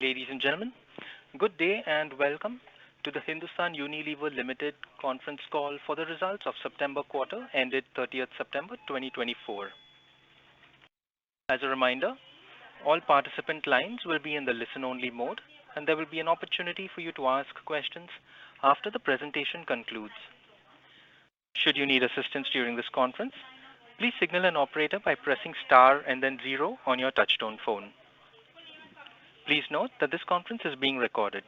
Ladies and gentlemen, good day and welcome to the Hindustan Unilever Limited conference call for the results of September quarter ended 30th September 2024. As a reminder, all participant lines will be in the listen-only mode and there will be an opportunity for you to ask questions after the presentation concludes. Should you need assistance during this conference, please signal an operator by pressing star and then 0 on your touchtone phone. Please note that this conference is being recorded.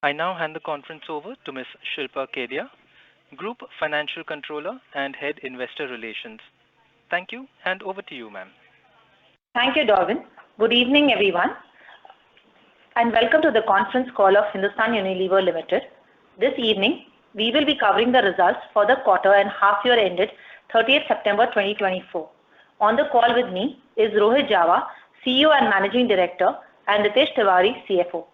I now hand the conference over to Ms. Shilpa Kedia, Group Financial Controller and Head Investor Relations. Thank you, and over to you, ma'am. Thank you, Darwin. Good evening, everyone, and welcome to the conference call of Hindustan Unilever Limited. This evening, we will be covering the results for the quarter and half year ended 30th September 2024. On the call with me is Rohit Jawa, CEO and Managing Director, and Ritesh Tiwari, CFO.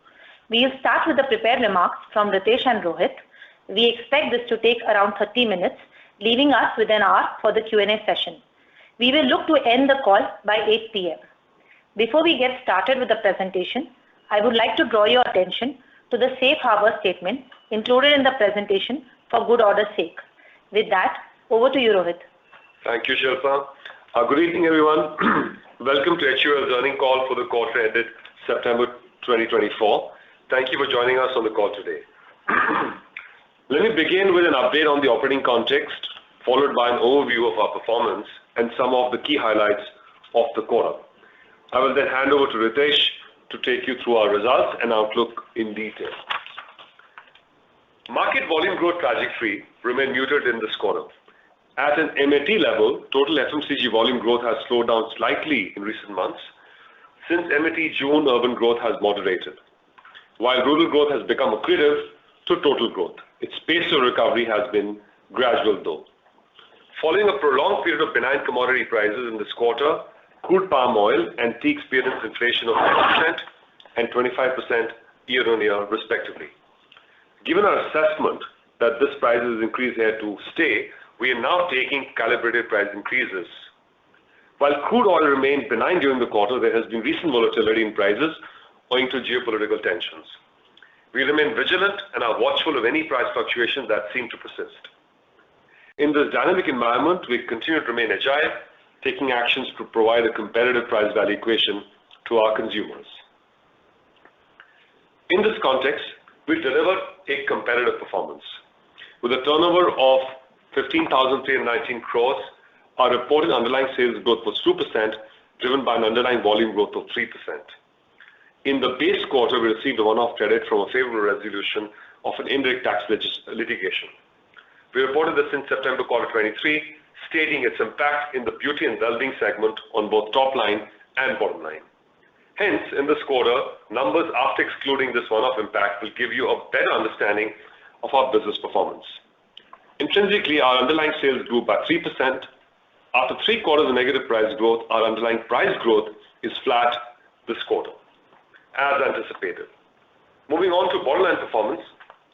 We will start with the prepared remarks from Ritesh and Rohit. We expect this to take around 30 minutes, leaving us with an hour for the Q&A session. We will look to end the call by 8 p.m. Before we get started with the presentation, I would like to draw your attention to the safe harbor statement included in the presentation for good order's sake. With that, over to you, Rohit. Thank you, Shilpa. Good evening, everyone. Welcome to HUL's earnings call for the quarter ended September 2024. Thank you for joining us on the call today. Let me begin with an update on the operating context, followed by an overview of our performance and some of the key highlights of the quarter. I will then hand over to Ritesh to take you through our results and outlook in detail. Market volume growth trajectory remained muted in this quarter. At an MAT level, total FMCG volume growth has slowed down slightly in recent months. Since MAT June, urban growth has moderated, while rural growth has become accretive to total growth. Its pace of recovery has been gradual though. Following a prolonged period of benign commodity prices in this quarter, crude palm oil and tea experienced inflation of 10% and 25% year-on-year respectively. Given our assessment that this price is increased here to stay, we are now taking calibrated price increases. While crude oil remained benign during the quarter, there has been recent volatility in prices owing to geopolitical tensions. We remain vigilant and are watchful of any price fluctuations that seem to persist. In this dynamic environment, we continue to remain agile, taking actions to provide a competitive price value equation to our consumers. In this context, we delivered a competitive performance. With a turnover of 15,319 crores, our reported underlying sales growth was 2%, driven by an underlying volume growth of 3%. In the base quarter, we received a one-off credit from a favorable resolution of an indirect tax litigation. We reported this in September quarter 23, stating its impact in the beauty and wellbeing segment on both top line and bottom line. Hence, in this quarter, numbers after excluding this one-off impact will give you a better understanding of our business performance. Intrinsically, our underlying sales grew by 3%. After 3 quarters of negative price growth, our underlying price growth is flat this quarter, as anticipated. Moving on to bottom line performance,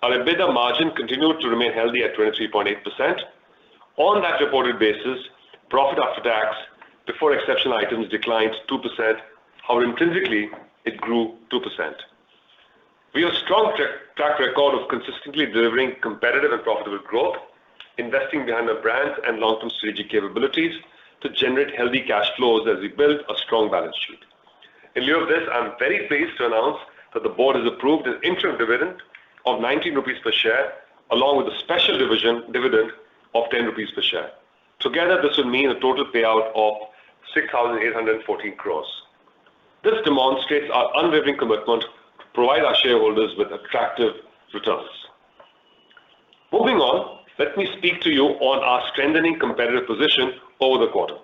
our EBITDA margin continued to remain healthy at 23.8%. On that reported basis, profit after tax before exceptional items declined 2%. However, intrinsically, it grew 2%. We have a strong track record of consistently delivering competitive and profitable growth, investing behind our brands and long-term strategic capabilities to generate healthy cash flows as we build a strong balance sheet. In lieu of this, I'm very pleased to announce that the board has approved an interim dividend of 19 rupees per share, along with a special dividend of 10 rupees per share. Together, this will mean a total payout of 6,814 crores. This demonstrates our unwavering commitment to provide our shareholders with attractive returns. Moving on, let me speak to you on our strengthening competitive position over the quarter.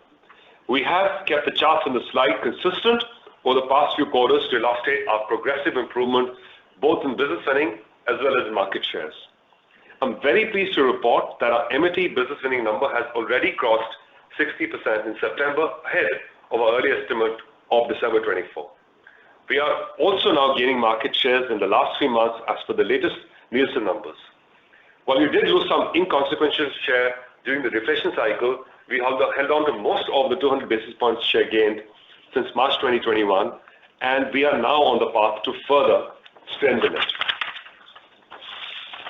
We have kept the charts on the slide consistent over the past few quarters to illustrate our progressive improvement both in business winning as well as in market shares. I'm very pleased to report that our MAT business winning number has already crossed 60% in September, ahead of our early estimate of December 24. We are also now gaining market shares in the last 3 months as per the latest Nielsen numbers. While we did lose some inconsequential share during the refreshment cycle, we held on to most of the 200 basis points share gained since March 2021 and we are now on the path to further strengthen it.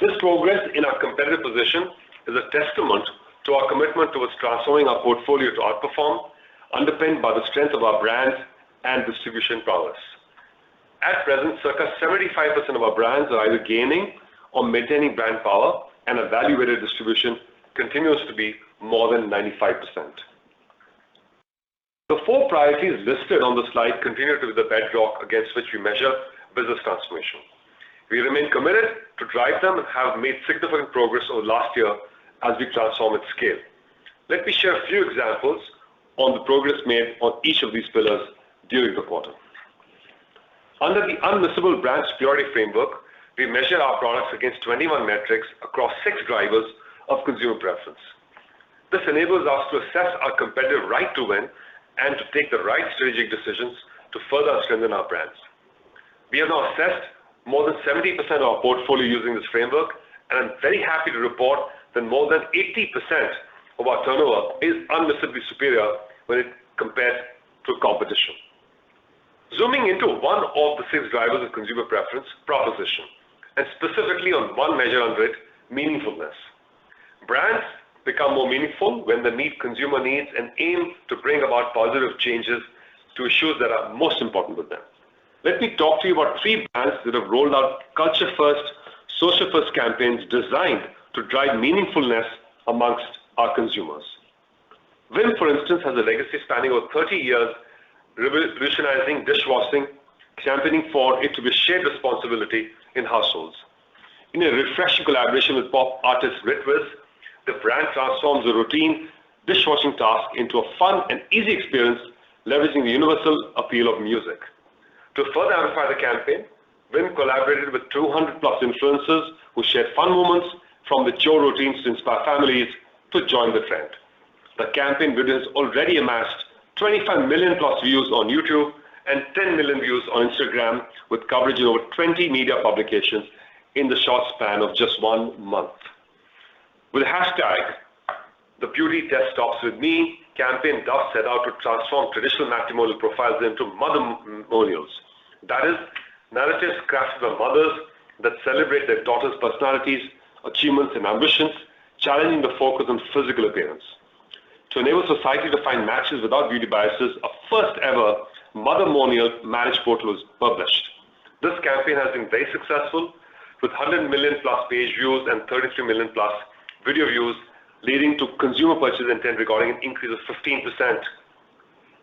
This progress in our competitive position is a testament to our commitment towards transforming our portfolio to outperform, underpinned by the strength of our brands and distribution prowess. At present, circa 75% of our brands are either gaining or maintaining brand power, and a value-weighted distribution continues to be more than 95%. The four priorities listed on the slide continue to be the bedrock against which we measure business transformation. We remain committed to drive them and have made significant progress over last year as we transform at scale. Let me share a few examples on the progress made on each of these pillars during the quarter. Under the unmissable brand superiority framework, we measure our products against 21 metrics across 6 drivers of consumer preference. This enables us to assess our competitive right to win and to take the right strategic decisions to further strengthen our brands. We have now assessed more than 70% of our portfolio using this framework, and I'm very happy to report that more than 80% of our turnover is unmissably superior when it compared to competition. Zooming into one of the 6 drivers of consumer preference, proposition, and specifically on one measure under it, meaningfulness. Brands become more meaningful when they meet consumer needs and aim to bring about positive changes to issues that are most important to them. Let me talk to you about 3 brands that have rolled out culture-first, social-first campaigns designed to drive meaningfulness amongst our consumers. Vim, for instance, has a legacy spanning over 30 years, revolutionizing dishwashing, championing for it to be a shared responsibility in households. In a refreshing collaboration with pop artist Ritviz, the brand transforms a routine dishwashing task into a fun and easy experience, leveraging the universal appeal of music. To further amplify the campaign, Vim collaborated with 200+ influencers who shared fun moments from the chore routines to inspire families to join the trend. The campaign video has already amassed 25 million+ views on YouTube and 10 million views on Instagram, with coverage in over 20 media publications in the short span of just 1 month. With the hashtag, The Beauty Test Stops With Me, campaign does set out to transform traditional matrimonial profiles into mothermonials. That is, narratives crafted by mothers that celebrate their daughters' personalities, achievements, and ambitions, challenging the focus on physical appearance. To enable society to find matches without beauty biases, a first ever mothermonial marriage portal was published. This campaign has been very successful, with 100 million+ page views and 33 million+ video views, leading to consumer purchase intent recording an increase of 15%.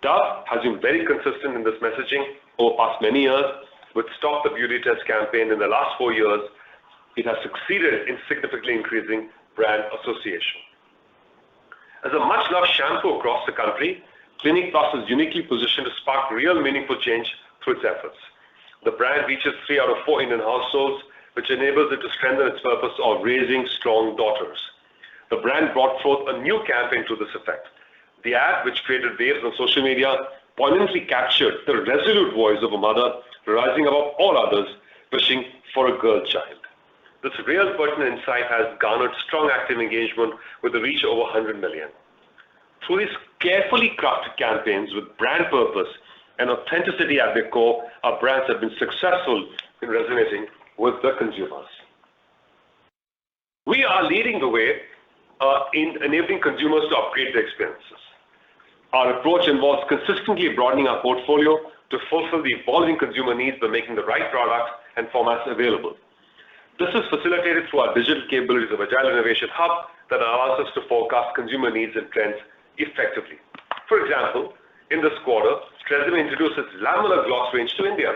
Dove has been very consistent in this messaging over past many years. With Stop the Beauty Test campaign in the last 4 years, it has succeeded in significantly increasing brand association. As a much-loved shampoo across the country, Clinic Plus is uniquely positioned to spark real meaningful change through its efforts. The brand reaches 3 out of 4 Indian households, which enables it to strengthen its purpose of raising strong daughters. The brand brought forth a new campaign to this effect. The ad, which created waves on social media, poignantly captured the resolute voice of a mother rising above all others, wishing for a girl child. This real pertinent insight has garnered strong active engagement with a reach of over 100 million. Through these carefully crafted campaigns with brand purpose and authenticity at their core, our brands have been successful in resonating with the consumers. We are leading the way in enabling consumers to upgrade their experiences. Our approach involves consistently broadening our portfolio to fulfill the evolving consumer needs by making the right products and formats available. This is facilitated through our digital capabilities of Agile Innovation Hub that allows us to forecast consumer needs and trends effectively. For example, in this quarter, Tresemme introduced its lamellar gloss range to India,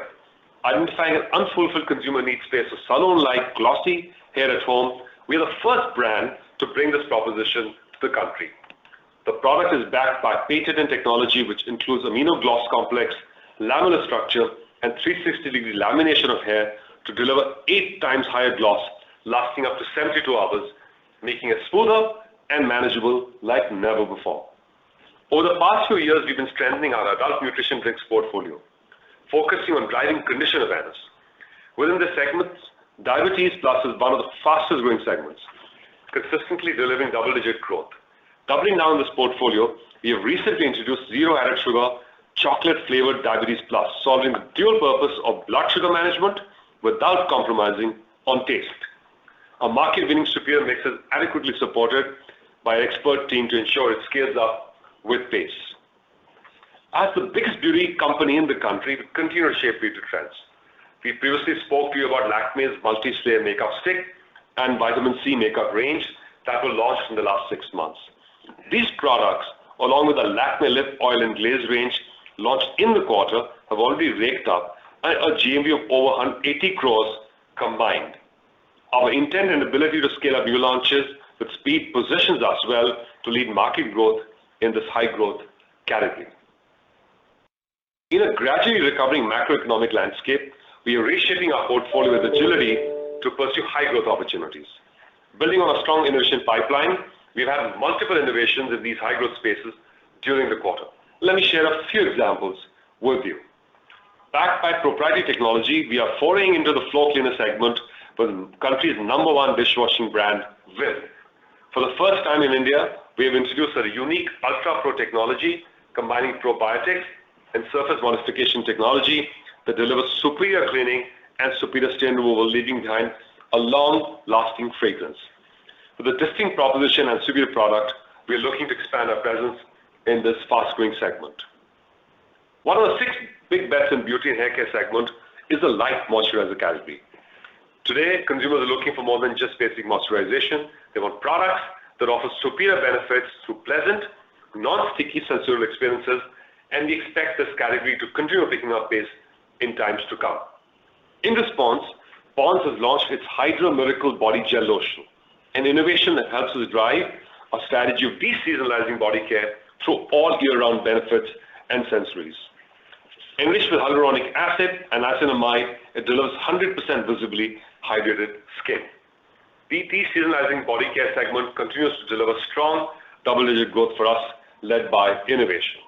identifying an unfulfilled consumer need space for salon-like glossy hair at home. We are the first brand to bring this proposition to the country. The product is backed by patented technology which includes amino gloss complex, lamellar structure, and 360-degree lamination of hair to deliver 8 times higher gloss, lasting up to 72 hours, making it smoother and manageable like never before. Over the past few years, we've been strengthening our adult nutrition drinks portfolio, focusing on driving condition awareness. Within this segment, Diabetes Plus is one of the fastest growing segments, consistently delivering double-digit growth. Doubling down this portfolio, we have recently introduced zero added sugar chocolate-flavored Diabetes Plus, solving the dual purpose of blood sugar management without compromising on taste. Our market-winning superior mix is adequately supported by an expert team to ensure it scales up with pace. As the biggest beauty company in the country, we continue to shape beauty trends. We previously spoke to you about Lakmé's multi-layer makeup stick and vitamin C makeup range that were launched in the last 6 months. These products, along with the Lakmé lip oil and glaze range launched in the quarter, have already raked up a GMV of over 180 crores combined. Our intent and ability to scale up new launches with speed positions us well to lead market growth in this high-growth category. In a gradually recovering macroeconomic landscape, we are reshaping our portfolio with agility to pursue high-growth opportunities. Building on a strong innovation pipeline, we've had multiple innovations in these high-growth spaces during the quarter. Let me share a few examples with you. Backed by proprietary technology, we are foraying into the floor cleaner segment with the country's #1 dishwashing brand, Will. For the first time in India, we have introduced a unique Ultra Pro technology combining probiotics and surface modification technology that delivers superior cleaning and superior stain removal, leaving behind a long-lasting fragrance. With a distinct proposition and superior product, we are looking to expand our presence in this fast-growing segment. One of the 6 big bets in beauty and hair care segment is the light moisturizer category. Today, consumers are looking for more than just basic moisturization. They want products that offer superior benefits through pleasant, non-sticky sensorial experiences, and we expect this category to continue picking up pace in times to come. In response, Pond's has launched its Hydra Miracle Body Gel Lotion, an innovation that helps us drive a strategy of de-seasonalizing body care through all year-round benefits and sensories. Enriched with hyaluronic acid and niacinamide, it delivers 100% visibly hydrated skin. The de-seasonalizing body care segment continues to deliver strong double-digit growth for us, led by innovation.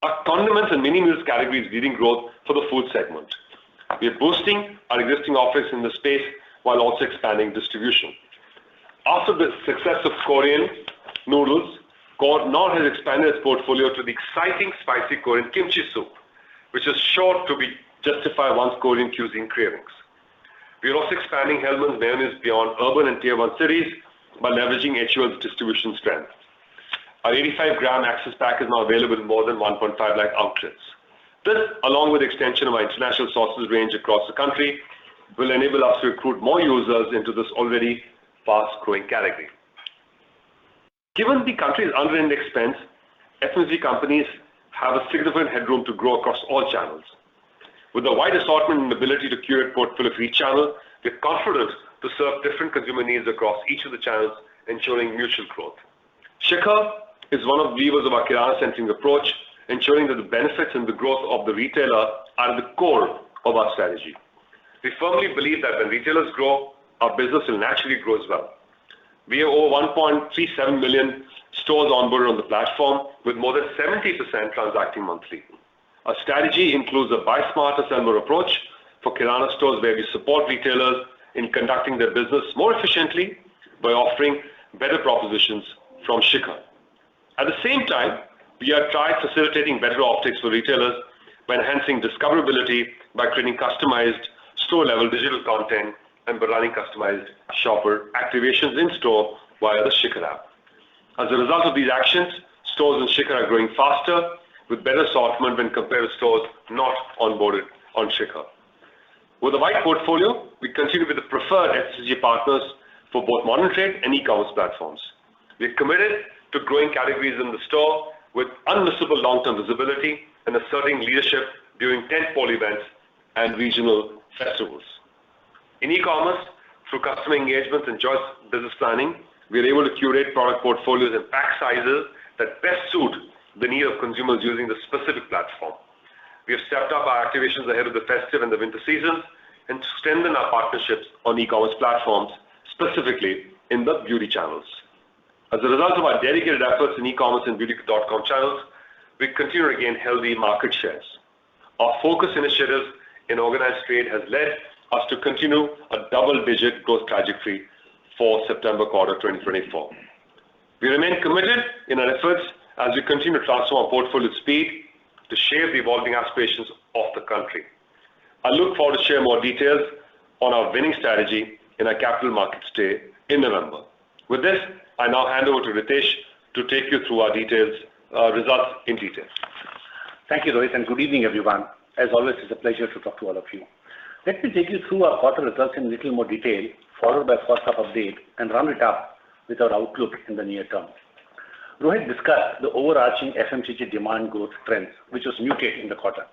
Our condiments and mini meals category is leading growth for the food segment. We are boosting our existing offerings in the space while also expanding distribution. After the success of Korean noodles, Knorr has expanded its portfolio to the exciting spicy Korean kimchi soup, which is sure to justify one's Korean cuisine cravings. We are also expanding Hellmann's mayonnaise beyond urban and tier 1 cities by leveraging HUL's distribution strength. Our 85-gram access pack is now available in more than 1.5 lakh outlets. This, along with the extension of our international sauces range across the country, will enable us to recruit more users into this already fast-growing category. Given the country's under-indexed spends, FMCG companies have a significant headroom to grow across all channels. With a wide assortment and ability to curate portfolio for each channel, we're confident to serve different consumer needs across each of the channels, ensuring mutual growth. Shikhar is one of the levers of our Kirana-centric approach, ensuring that the benefits and the growth of the retailer are at the core of our strategy. We firmly believe that when retailers grow, our business will naturally grow as well. We have over 1.37 million stores onboarded on the platform, with more than 70% transacting monthly. Our strategy includes a buy smarter, sell more approach for Kirana stores, where we support retailers in conducting their business more efficiently by offering better propositions from Shikhar. At the same time, we are facilitating better optics for retailers by enhancing discoverability by creating customized store-level digital content and by running customized shopper activations in store via the Shikhar app. As a result of these actions, stores in Shikhar are growing faster with better assortment when compared to stores not onboarded on Shikhar. With a wide portfolio, we continue with the preferred FMCG partners for both modern trade and e-commerce platforms. We are committed to growing categories in the store with unmissable long-term visibility and asserting leadership during tentpole events and regional festivals. In e-commerce, through customer engagements and joint business planning, we are able to curate product portfolios and pack sizes that best suit the need of consumers using the specific platform. We have stepped up our activations ahead of the festive and the winter seasons and strengthened our partnerships on e-commerce platforms, specifically in the beauty channels. As a result of our dedicated efforts in e-commerce and beauty.com channels, we continue to gain healthy market shares. Our focus initiatives in organized trade has led us to continue a double-digit growth trajectory for September quarter 2024. We remain committed in our efforts as we continue to transform our portfolio with speed, to shape the evolving aspirations of the country. I look forward to share more details on our winning strategy in our Capital Markets Day in November. With this, I now hand over to Ritesh to take you through our results in detail. Thank you, Rohit, and good evening, everyone. As always, it's a pleasure to talk to all of you. Let me take you through our quarter results in a little more detail, followed by first half update, and round it up with our outlook in the near term. Rohit discussed the overarching FMCG demand growth trends, which was muted in the quarter.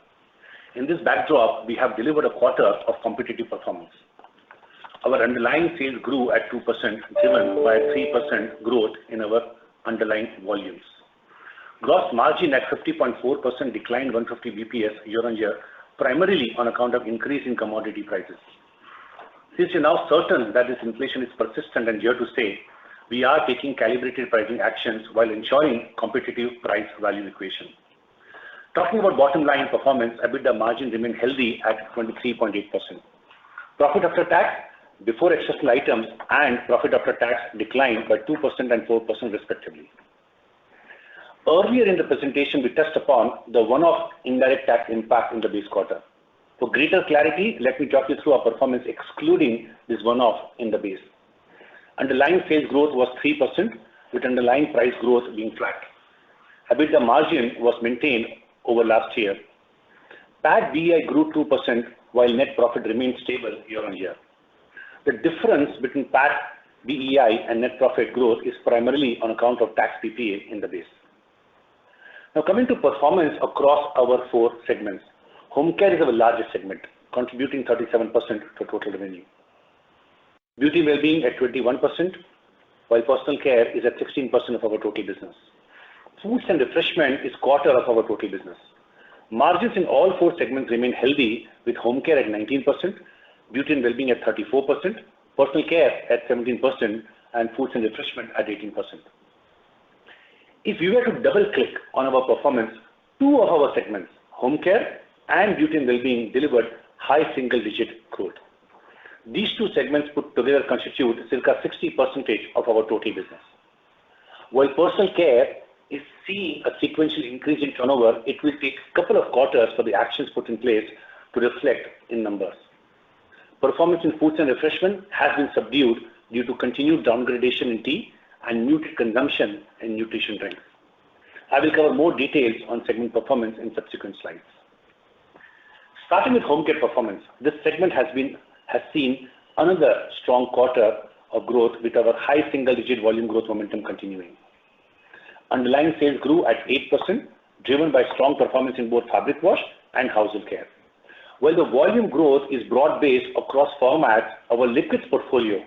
In this backdrop, we have delivered a quarter of competitive performance. Our underlying sales grew at 2%, driven by 3% growth in our underlying volumes. Gross margin at 50.4% declined 150 bps year-on-year, primarily on account of increase in commodity prices. Since we're now certain that this inflation is persistent and here to stay, we are taking calibrated pricing actions while ensuring competitive price-value equation. Talking about bottom line performance, EBITDA margin remained healthy at 23.8%. Profit after tax, before exceptional items, and profit after tax declined by 2% and 4% respectively. Earlier in the presentation, we touched upon the one-off indirect tax impact in the base quarter. For greater clarity, let me talk you through our performance excluding this one-off in the base. Underlying sales growth was 3%, with underlying price growth being flat. EBITDA margin was maintained over last year. PAT BEI grew 2%, while net profit remained stable year-on-year. The difference between PAT BEI and net profit growth is primarily on account of tax PPA in the base. Now coming to performance across our four segments. Home care is our largest segment, contributing 37% to total revenue. Beauty and wellbeing at 21%, while personal care is at 16% of our total business. Foods and refreshment is quarter of our total business. Margins in all four segments remain healthy, with home care at 19%, beauty and wellbeing at 34%, personal care at 17%, and foods and refreshment at 18%. If we were to double click on our performance, two of our segments, home care and beauty and wellbeing, delivered high single digit growth. These two segments put together constitute circa 60% of our total business. While personal care is seeing a sequential increase in turnover, it will take a couple of quarters for the actions put in place to reflect in numbers. Performance in foods and refreshment has been subdued due to continued downgradation in tea and muted consumption in nutrition drinks. I will cover more details on segment performance in subsequent slides. Starting with home care performance, this segment has seen another strong quarter of growth with our high single-digit volume growth momentum continuing. Underlying sales grew at 8%, driven by strong performance in both fabric wash and household care. While the volume growth is broad-based across formats, our liquids portfolio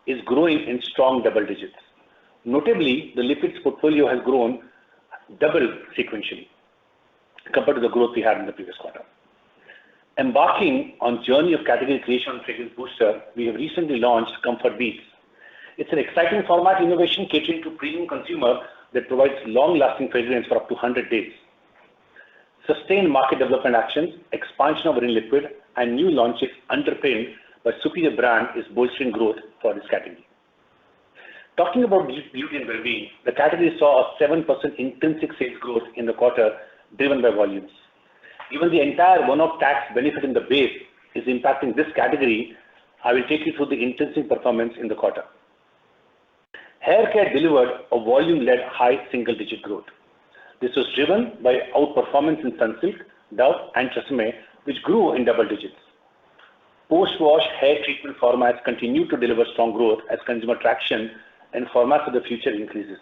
is growing in strong double digits. Notably, the liquids portfolio has grown double sequentially compared to the growth we had in the previous quarter. Embarking on journey of category creation and fragrance booster, we have recently launched Comfort Beads. It's an exciting format innovation catering to premium consumer that provides long-lasting fragrance for up to 100 days. Sustained market development actions, expansion of in liquid, and new launches underpinned by superior brand is bolstering growth for this category. Talking about beauty and well-being, the category saw a 7% intrinsic sales growth in the quarter, driven by volumes. Given the entire one-off tax benefit in the base is impacting this category, I will take you through the intrinsic performance in the quarter. Hair care delivered a volume-led high single-digit growth. This was driven by outperformance in Sunsilk, Dove, and Tresemme, which grew in double digits. Post-wash hair treatment formats continue to deliver strong growth as consumer traction and formats of the future increases.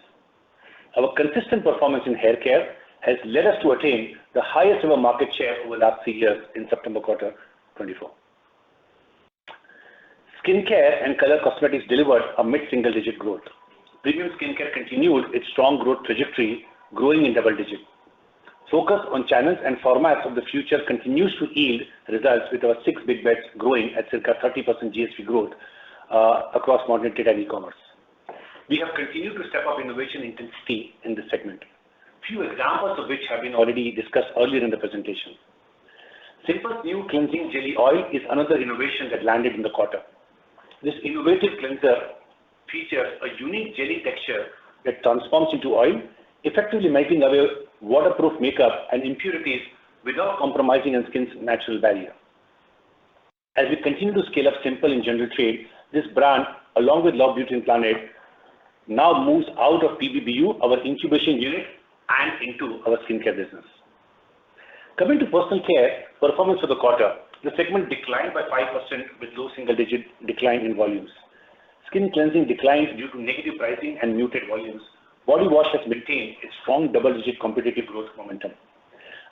Our consistent performance in hair care has led us to attain the highest ever market share over the last 3 years in September quarter 24. Skincare and color cosmetics delivered a mid-single digit growth. Premium skincare continued its strong growth trajectory, growing in double digits. Focus on channels and formats of the future continues to yield results with our 6 big bets growing at circa 30% GSV growth across modern trade and e-commerce. We have continued to step up innovation intensity in this segment. Few examples of which have been already discussed earlier in the presentation. Simple's new cleansing jelly oil is another innovation that landed in the quarter. This innovative cleanser features a unique jelly texture that transforms into oil, effectively making away waterproof makeup and impurities without compromising on skin's natural barrier. As we continue to scale up Simple in general trade, this brand, along with Love Beauty and Planet, now moves out of PBBU, our incubation unit, and into our skincare business. Coming to personal care, performance for the quarter, the segment declined by 5% with low single-digit decline in volumes. Skin cleansing declined due to negative pricing and muted volumes. Body wash has maintained its strong double-digit competitive growth momentum.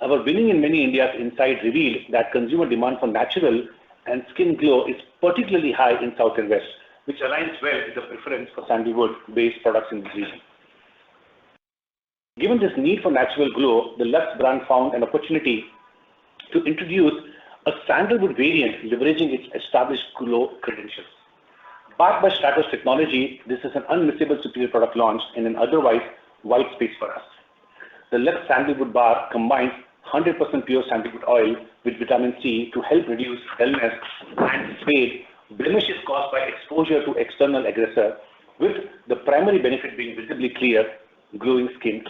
Our Winning in Many India's insight revealed that consumer demand for natural and skin glow is particularly high in South and West, which aligns well with the preference for sandalwood-based products in this region. Given this need for natural glow, the Lux brand found an opportunity to introduce a sandalwood variant leveraging its established glow credentials. Backed by Stratos technology, this is an unmissable superior product launch in an otherwise white space for us. The Lux Sandalwood Bar combines 100% pure sandalwood oil with vitamin C to help reduce dullness and fade blemishes caused by exposure to external aggressor, with the primary benefit being visibly clear, glowing skin.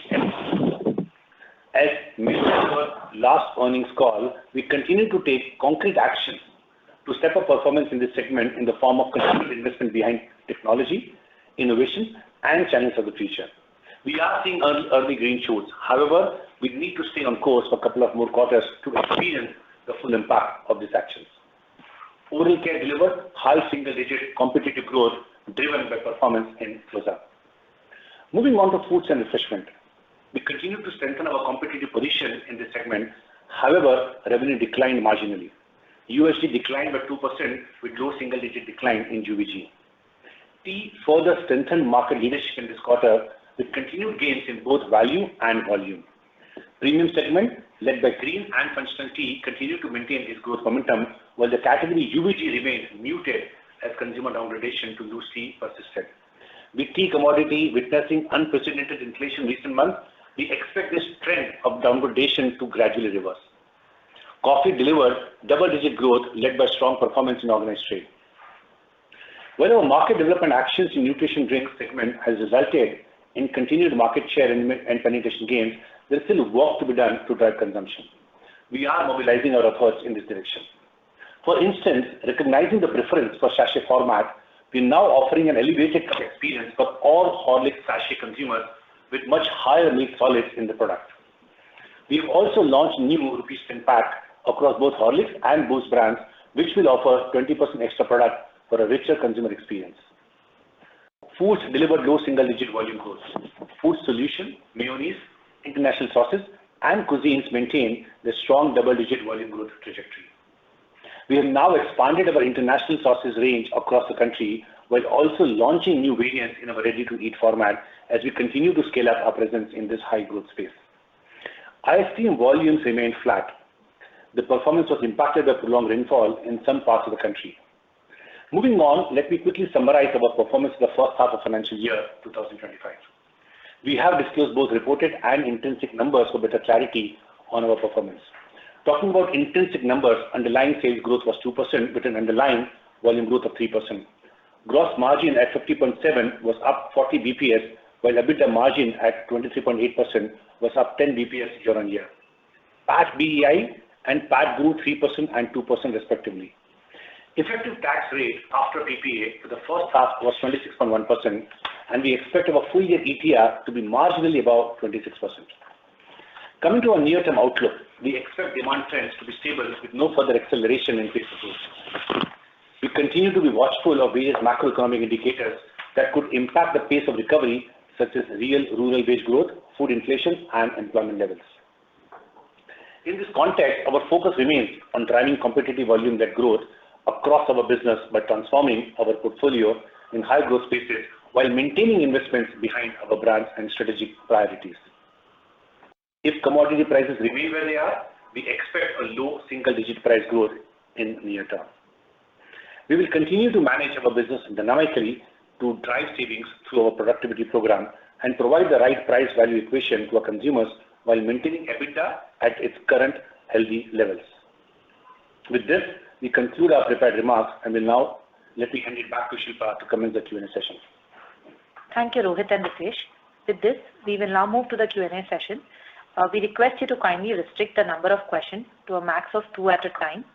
As mentioned in our last earnings call, we continue to take concrete actions to step up performance in this segment in the form of continued investment behind technology, innovation, and channels of the future. We are seeing early green shoots. However, we need to stay on course for a couple of more quarters to experience the full impact of these actions. Oral care delivered high single-digit competitive growth driven by performance in close-up. Moving on to foods and refreshment. We continue to strengthen our competitive position in this segment. However, revenue declined marginally. USD declined by 2% with low single-digit decline in UVG. Tea further strengthened market leadership in this quarter with continued gains in both value and volume. Premium segment, led by green and functional tea, continued to maintain its growth momentum, while the category UVG remained muted as consumer downgradation to loose tea persisted. With tea commodity witnessing unprecedented inflation in recent months, we expect this trend of downgradation to gradually reverse. Coffee delivered double-digit growth led by strong performance in organized trade. While our market development actions in nutrition drinks segment has resulted in continued market share and penetration gains, there is still work to be done to drive consumption. We are mobilizing our efforts in this direction. For instance, recognizing the preference for sachet format, we are now offering an elevated cup experience for all Horlicks sachet consumers with much higher milk solids in the product. We have also launched new ₹10 pack across both Horlicks and Boost brands, which will offer 20% extra product for a richer consumer experience. Foods delivered low single-digit volume growth. Food solution, mayonnaise, international sauces, and cuisines maintain the strong double-digit volume growth trajectory. We have now expanded our international sauces range across the country while also launching new variants in our ready-to-eat format as we continue to scale up our presence in this high-growth space. Ice cream volumes remained flat. The performance was impacted by prolonged rainfall in some parts of the country. Moving on, let me quickly summarize our performance for the first half of financial year 2025. We have disclosed both reported and intrinsic numbers for better clarity on our performance. Talking about intrinsic numbers, underlying sales growth was 2% with an underlying volume growth of 3%. Gross margin at 50.7 was up 40 bps, while EBITDA margin at 23.8% was up 10 bps year-on-year. PAT BEI and PAT grew 3% and 2% respectively. Effective tax rate after PPA for the first half was 26.1%, and we expect our full year ETR to be marginally above 26%. Coming to our near-term outlook, we expect demand trends to be stable with no further acceleration in pace of growth. We continue to be watchful of various macroeconomic indicators that could impact the pace of recovery, such as real rural wage growth, food inflation, and employment levels. In this context, our focus remains on driving competitive volume-led growth across our business by transforming our portfolio in high-growth spaces while maintaining investments behind our brands and strategic priorities. If commodity prices remain where they are, we expect a low single-digit price growth in near term. We will continue to manage our business dynamically to drive savings through our productivity program and provide the right price-value equation to our consumers while maintaining EBITDA at its current healthy levels. With this, we conclude our prepared remarks and will now let me hand it back to Shilpa to commence the Q&A session. Thank you, Rohit and Ritesh. With this, we will now move to the Q&A session. We request you to kindly restrict the number of questions to a max of 2 at a time.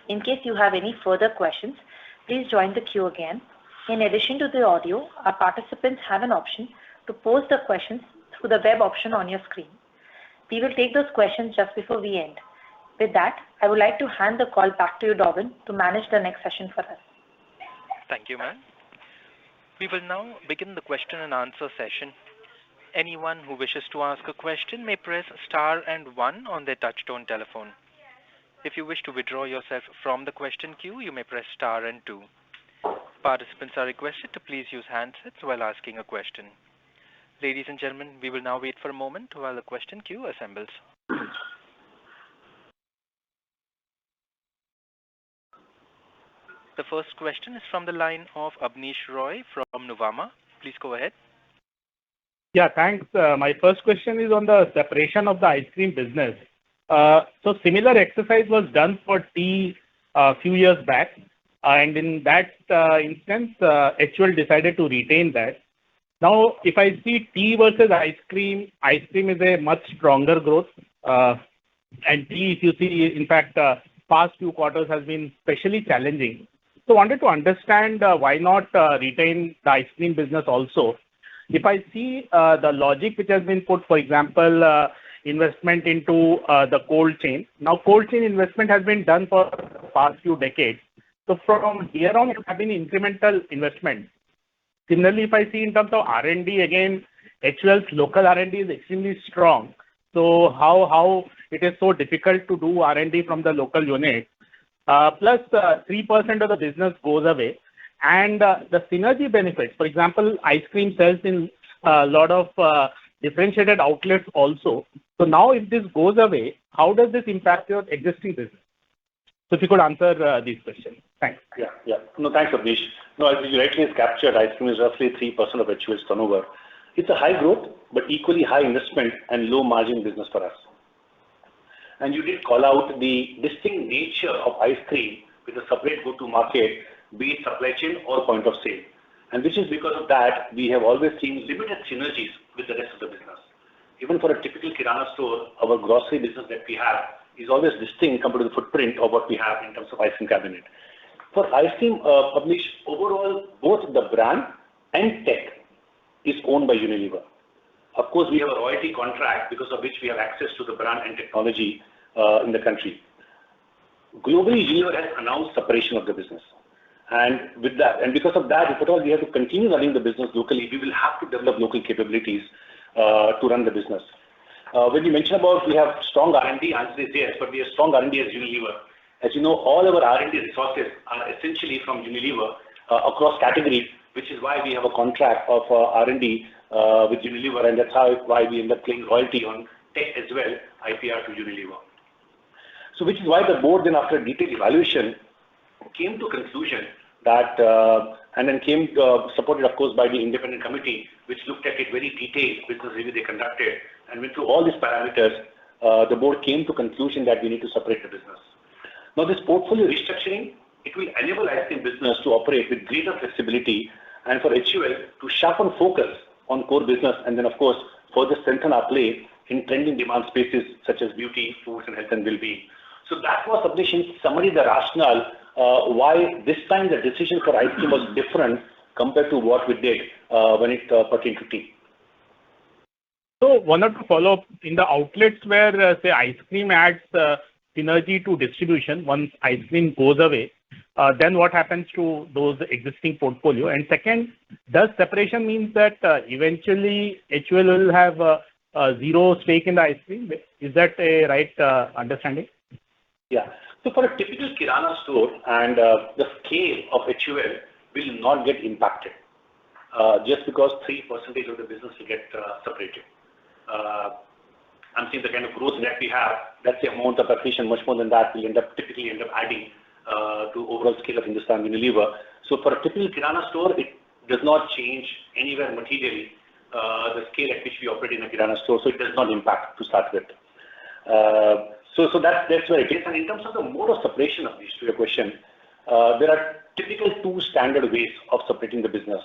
In case you have any further questions, please join the queue again. In addition to the audio, our participants have an option to post the questions through the web option on your screen. We will take those questions just before we end. With that, I would like to hand the call back to you, Darwin, to manage the next session for us. Thank you, ma'am. We will now begin the question and answer session. Anyone who wishes to ask a question may press star and 1 on their touchtone telephone. If you wish to withdraw yourself from the question queue, you may press star and 2. Participants are requested to please use handsets while asking a question. Ladies and gentlemen, we will now wait for a moment while the question queue assembles. The first question is from the line of Abneesh Roy from Nuvama. Please go ahead. Yeah, thanks. My first question is on the separation of the ice cream business. So similar exercise was done for tea a few years back, and in that instance, HUL decided to retain that. Now, if I see tea versus ice cream is a much stronger growth. And tea, if you see, in fact, past few quarters has been especially challenging. So wanted to understand why not retain the ice cream business also. If I see the logic which has been put, for example, investment into the cold chain. Now, cold chain investment has been done for the past few decades. So from here on, it has been incremental investment. Similarly, if I see in terms of R&D, again, HUL's local R&D is extremely strong. So how it is so difficult to do R&D from the local unit. Plus 3% of the business goes away. And the synergy benefits, for example, ice cream sells in a lot of differentiated outlets also. So now if this goes away, how does this impact your existing business? So if you could answer these questions. Thanks. Yeah. No, thanks, Abneesh. No, as you rightly has captured, ice cream is roughly 3% of HUL's turnover. It's a high growth, but equally high investment and low margin business for us. And you did call out the distinct nature of ice cream with a separate go-to-market, be it supply chain or point of sale. And which is because of that, we have always seen limited synergies with the rest of the business. Even for a typical Kirana store, our grocery business that we have is always distinct compared to the footprint of what we have in terms of ice cream cabinet. For ice cream, Abneesh, overall, both the brand and tech is owned by Unilever. Of course, we have a royalty contract because of which we have access to the brand and technology in the country. Globally, Unilever has announced separation of the business. And with that, and because of that, if at all we have to continue running the business locally, we will have to develop local capabilities to run the business. When you mention about we have strong R&D, answer is yes, but we have strong R&D as Unilever. As you know, all our R&D resources are essentially from Unilever across categories, which is why we have a contract of R&D with Unilever, and that's why we end up paying royalty on tech as well, IPR to Unilever. So which is why the board then, after a detailed evaluation, came to conclusion that, and then came supported, of course, by the independent committee, which looked at it very detailed business review they conducted, and went through all these parameters. The board came to conclusion that we need to separate the business. Now, this portfolio restructuring, it will enable ice cream business to operate with greater flexibility, and for HUL to sharpen focus on core business, and then, of course, further strengthen our play in trending demand spaces such as beauty, foods, and health and well-being. So that was, Abneesh, in summary, the rationale why this time the decision for ice cream was different compared to what we did when it pertained to tea. So wanted to follow up in the outlets where, say, ice cream adds synergy to distribution. Once ice cream goes away, then what happens to those existing portfolio? And second, does separation means that eventually HUL will have zero stake in the ice cream? Is that a right understanding? Yeah. So for a typical Kirana store, and the scale of HUL will not get impacted just because 3% of the business will get separated. I'm seeing the kind of growth that we have, that's the amount of accretion, much more than that, will typically end up adding to overall scale of Hindustan Unilever. So for a typical Kirana store, it does not change anywhere materially the scale at which we operate in a Kirana store, so it does not impact to start with. So that's where it is. And in terms of the mode of separation of these, to your question, there are typical two standard ways of separating the business.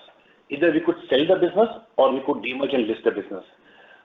Either we could sell the business or we could demerge and list the business.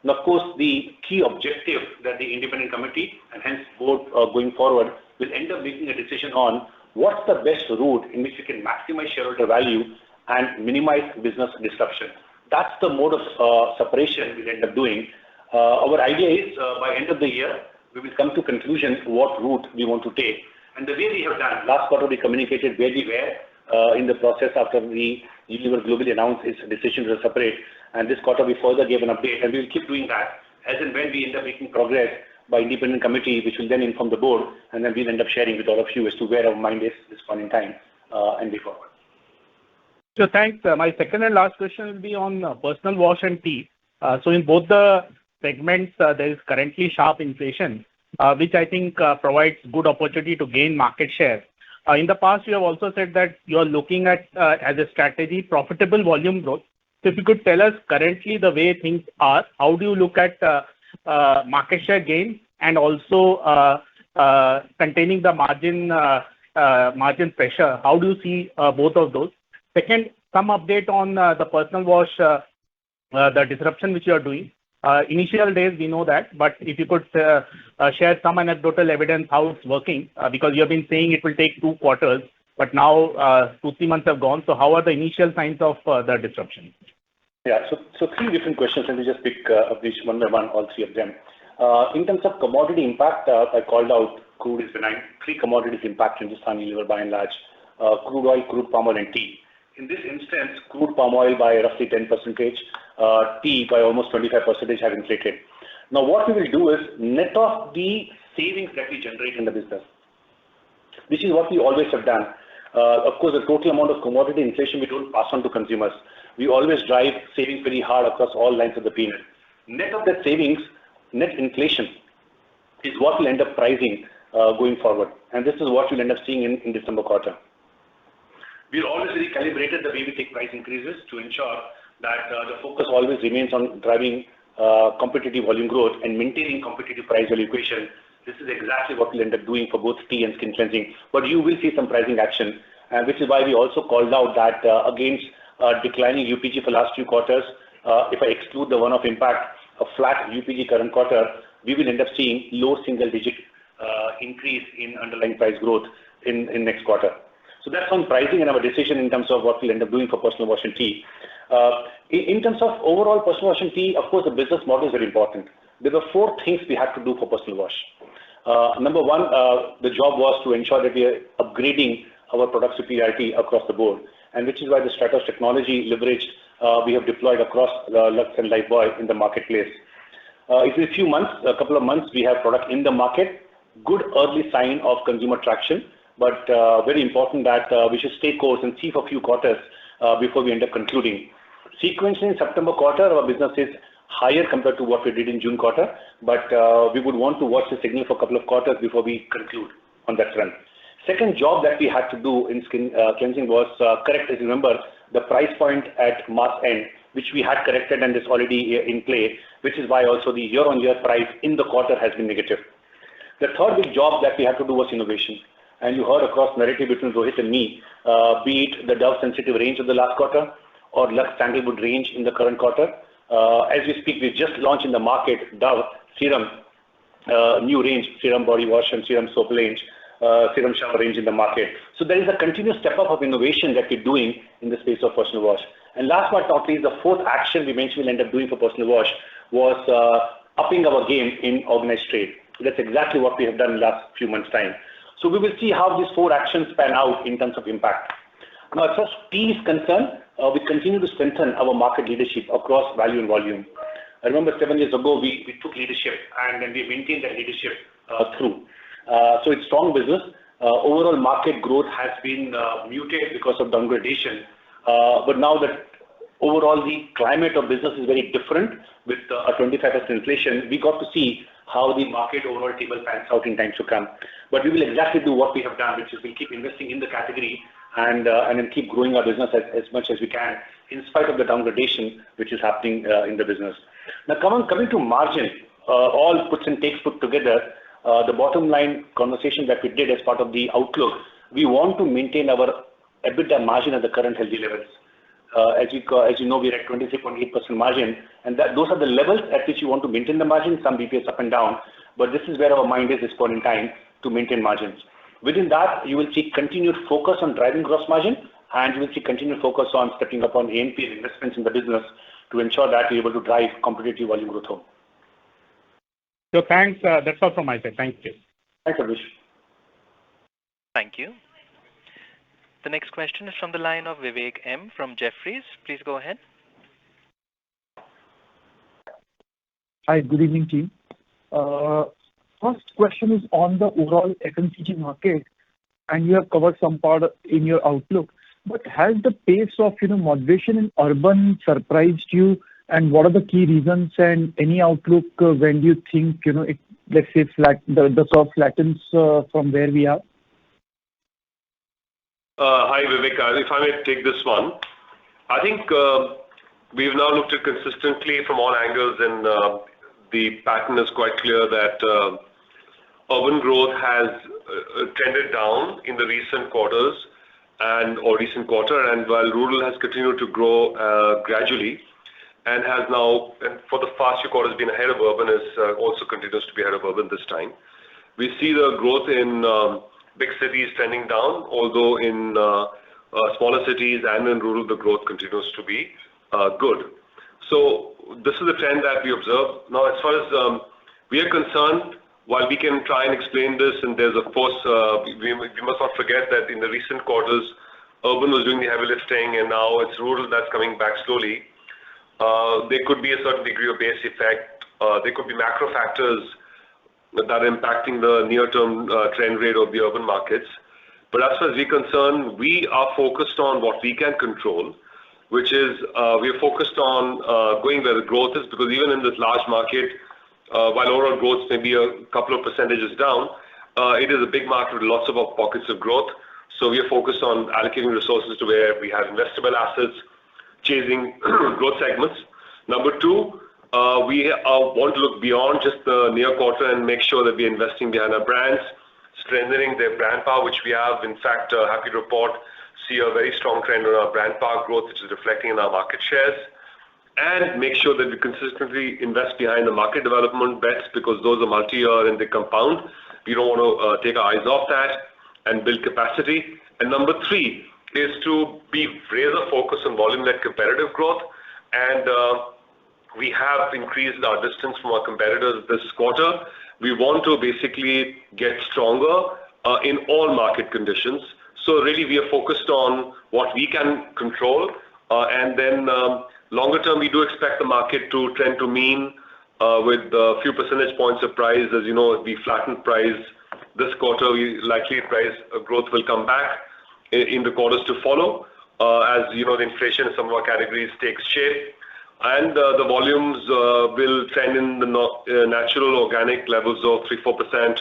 And of course, the key objective that the independent committee and hence board going forward will end up making a decision on what's the best route in which we can maximize shareholder value and minimize business disruption. That's the mode of separation we'll end up doing. Our idea is by end of the year, we will come to conclusion what route we want to take. And the way we have done, last quarter we communicated where we were in the process after the Unilever globally announced its decision to separate. And this quarter we further gave an update, and we will keep doing that as and when we end up making progress by independent committee, which will then inform the board, and then we'll end up sharing with all of you as to where our mind is this point in time and way forward. So thanks. My second and last question will be on personal wash and tea. So in both the segments, there is currently sharp inflation, which I think provides good opportunity to gain market share. In the past, you have also said that you are looking at, as a strategy, profitable volume growth. So if you could tell us currently the way things are, how do you look at market share gain and also containing the margin pressure? How do you see both of those? Second, some update on the personal wash, the disruption which you are doing. Initial days, we know that, but if you could share some anecdotal evidence how it's working, because you have been saying it will take 2 quarters, but now 2-3 months have gone. So how are the initial signs of the disruption? Yeah, so 3 different questions. Let me just pick up each one by one, all 3 of them. In terms of commodity impact, I called out crude is benign. 3 commodities impact Hindustan Unilever by and large: crude oil, crude palm oil, and tea. In this instance, crude palm oil by roughly 10%, tea by almost 25% have inflated. Now, what we will do is net off the savings that we generate in the business. This is what we always have done. Of course, the total amount of commodity inflation we don't pass on to consumers. We always drive savings very hard across all lines of the P&L. Net of that savings, net inflation is what will end up pricing going forward. And this is what you'll end up seeing in December quarter. We're always very calibrated the way we take price increases to ensure that the focus always remains on driving competitive volume growth and maintaining competitive price value equation. This is exactly what we'll end up doing for both tea and skin cleansing. But you will see some pricing action, which is why we also called out that against declining UPG for last few quarters, if I exclude the one-off impact of flat UPG current quarter, we will end up seeing low single-digit increase in underlying price growth in next quarter. So that's on pricing and our decision in terms of what we'll end up doing for personal wash and tea. In terms of overall personal wash and tea, of course, the business model is very important. There were 4 things we had to do for personal wash. Number 1, the job was to ensure that we are upgrading our product superiority across the board, and which is why the Stratos technology leveraged we have deployed across Lux and Lifebuoy in the marketplace. It's a few months, a couple of months, we have product in the market. Good early sign of consumer traction, but very important that we should stay course and see for a few quarters before we end up concluding. Sequentially in September quarter, our business is higher compared to what we did in June quarter, but we would want to watch the signal for a couple of quarters before we conclude on that front. Second job that we had to do in skin cleansing was correct, as you remember, the price point at March end, which we had corrected and is already in play, which is why also the year-on-year price in the quarter has been negative. The third big job that we had to do was innovation. And you heard across narrative between Rohit and me, be it the Dove Sensitive range of the last quarter or Lux Sandalwood range in the current quarter. As we speak, we just launched in the market Dove Serum, new range, Serum Body Wash and Serum Soap range, Serum Shower range in the market. So there is a continuous step up of innovation that we're doing in the space of personal wash. And last but not least, the 4th action we mentioned we'll end up doing for personal wash was upping our game in organized trade. That's exactly what we have done in the last few months' time. So we will see how these 4 actions pan out in terms of impact. Now, as far as tea is concerned, we continue to strengthen our market leadership across value and volume. I remember 7 years ago, we took leadership and then we maintained that leadership through. So it's strong business. Overall market growth has been muted because of downgradation. But now that overall the climate of business is very different with a 25% inflation, we got to see how the market overall table pans out in times to come. But we will exactly do what we have done, which is we'll keep investing in the category and then keep growing our business as much as we can, in spite of the downgradation which is happening in the business. Now, coming to margin, all puts and takes put together, the bottom line conversation that we did as part of the outlook, we want to maintain our EBITDA margin at the current healthy levels. As you know, we're at 23.8% margin, and those are the levels at which you want to maintain the margin, some BPS up and down, but this is where our mind is this point in time to maintain margins. Within that, you will see continued focus on driving gross margin, and you will see continued focus on stepping up on A&P investments in the business to ensure that we're able to drive competitive volume growth home. So thanks. That's all from my side. Thank you. Thanks, Abhish. Thank you. The next question is from the line of Vivek M. from Jefferies. Please go ahead. Hi, good evening, team. First question is on the overall FMCG market, and you have covered some part in your outlook. But has the pace of moderation in urban surprised you, and what are the key reasons and any outlook when do you think it, let's say the curve flattens from where we are? Hi Vivek, if I may take this one. I think we've now looked at consistently from all angles, and the pattern is quite clear that urban growth has trended down in the recent quarters or recent quarter, and while rural has continued to grow gradually and has now, and for the past few quarters, been ahead of urban, also continues to be ahead of urban this time. We see the growth in big cities trending down, although in smaller cities and in rural, the growth continues to be good. So this is the trend that we observe. Now, as far as we are concerned, while we can try and explain this, and there's of course, we must not forget that in the recent quarters, urban was doing the heavy lifting, and now it's rural that's coming back slowly. There could be a certain degree of base effect. There could be macro factors that are impacting the near-term trend rate of the urban markets. But as far as we're concerned, we are focused on what we can control, which is we are focused on going where the growth is, because even in this large market, while overall growth may be a couple of percentages down, it is a big market with lots of pockets of growth. So we are focused on allocating resources to where we have investable assets, chasing growth segments. Number two, we want to look beyond just the near quarter and make sure that we're investing behind our brands, strengthening their brand power, which we have. In fact, happy to report, see a very strong trend on our brand power growth, which is reflecting in our market shares, and make sure that we consistently invest behind the market development bets, because those are multi-year and they compound. We don't want to take our eyes off that and build capacity. And number three is to be razor focused on volume-led competitive growth, and we have increased our distance from our competitors this quarter. We want to basically get stronger in all market conditions. So really we are focused on what we can control, and then longer term we do expect the market to trend to mean with a few percentage points of price. As you know, we flattened price this quarter. We likely price growth will come back in the quarters to follow, as you know, the inflation in some of our categories takes shape, and the volumes will trend in the natural organic levels of 3-4%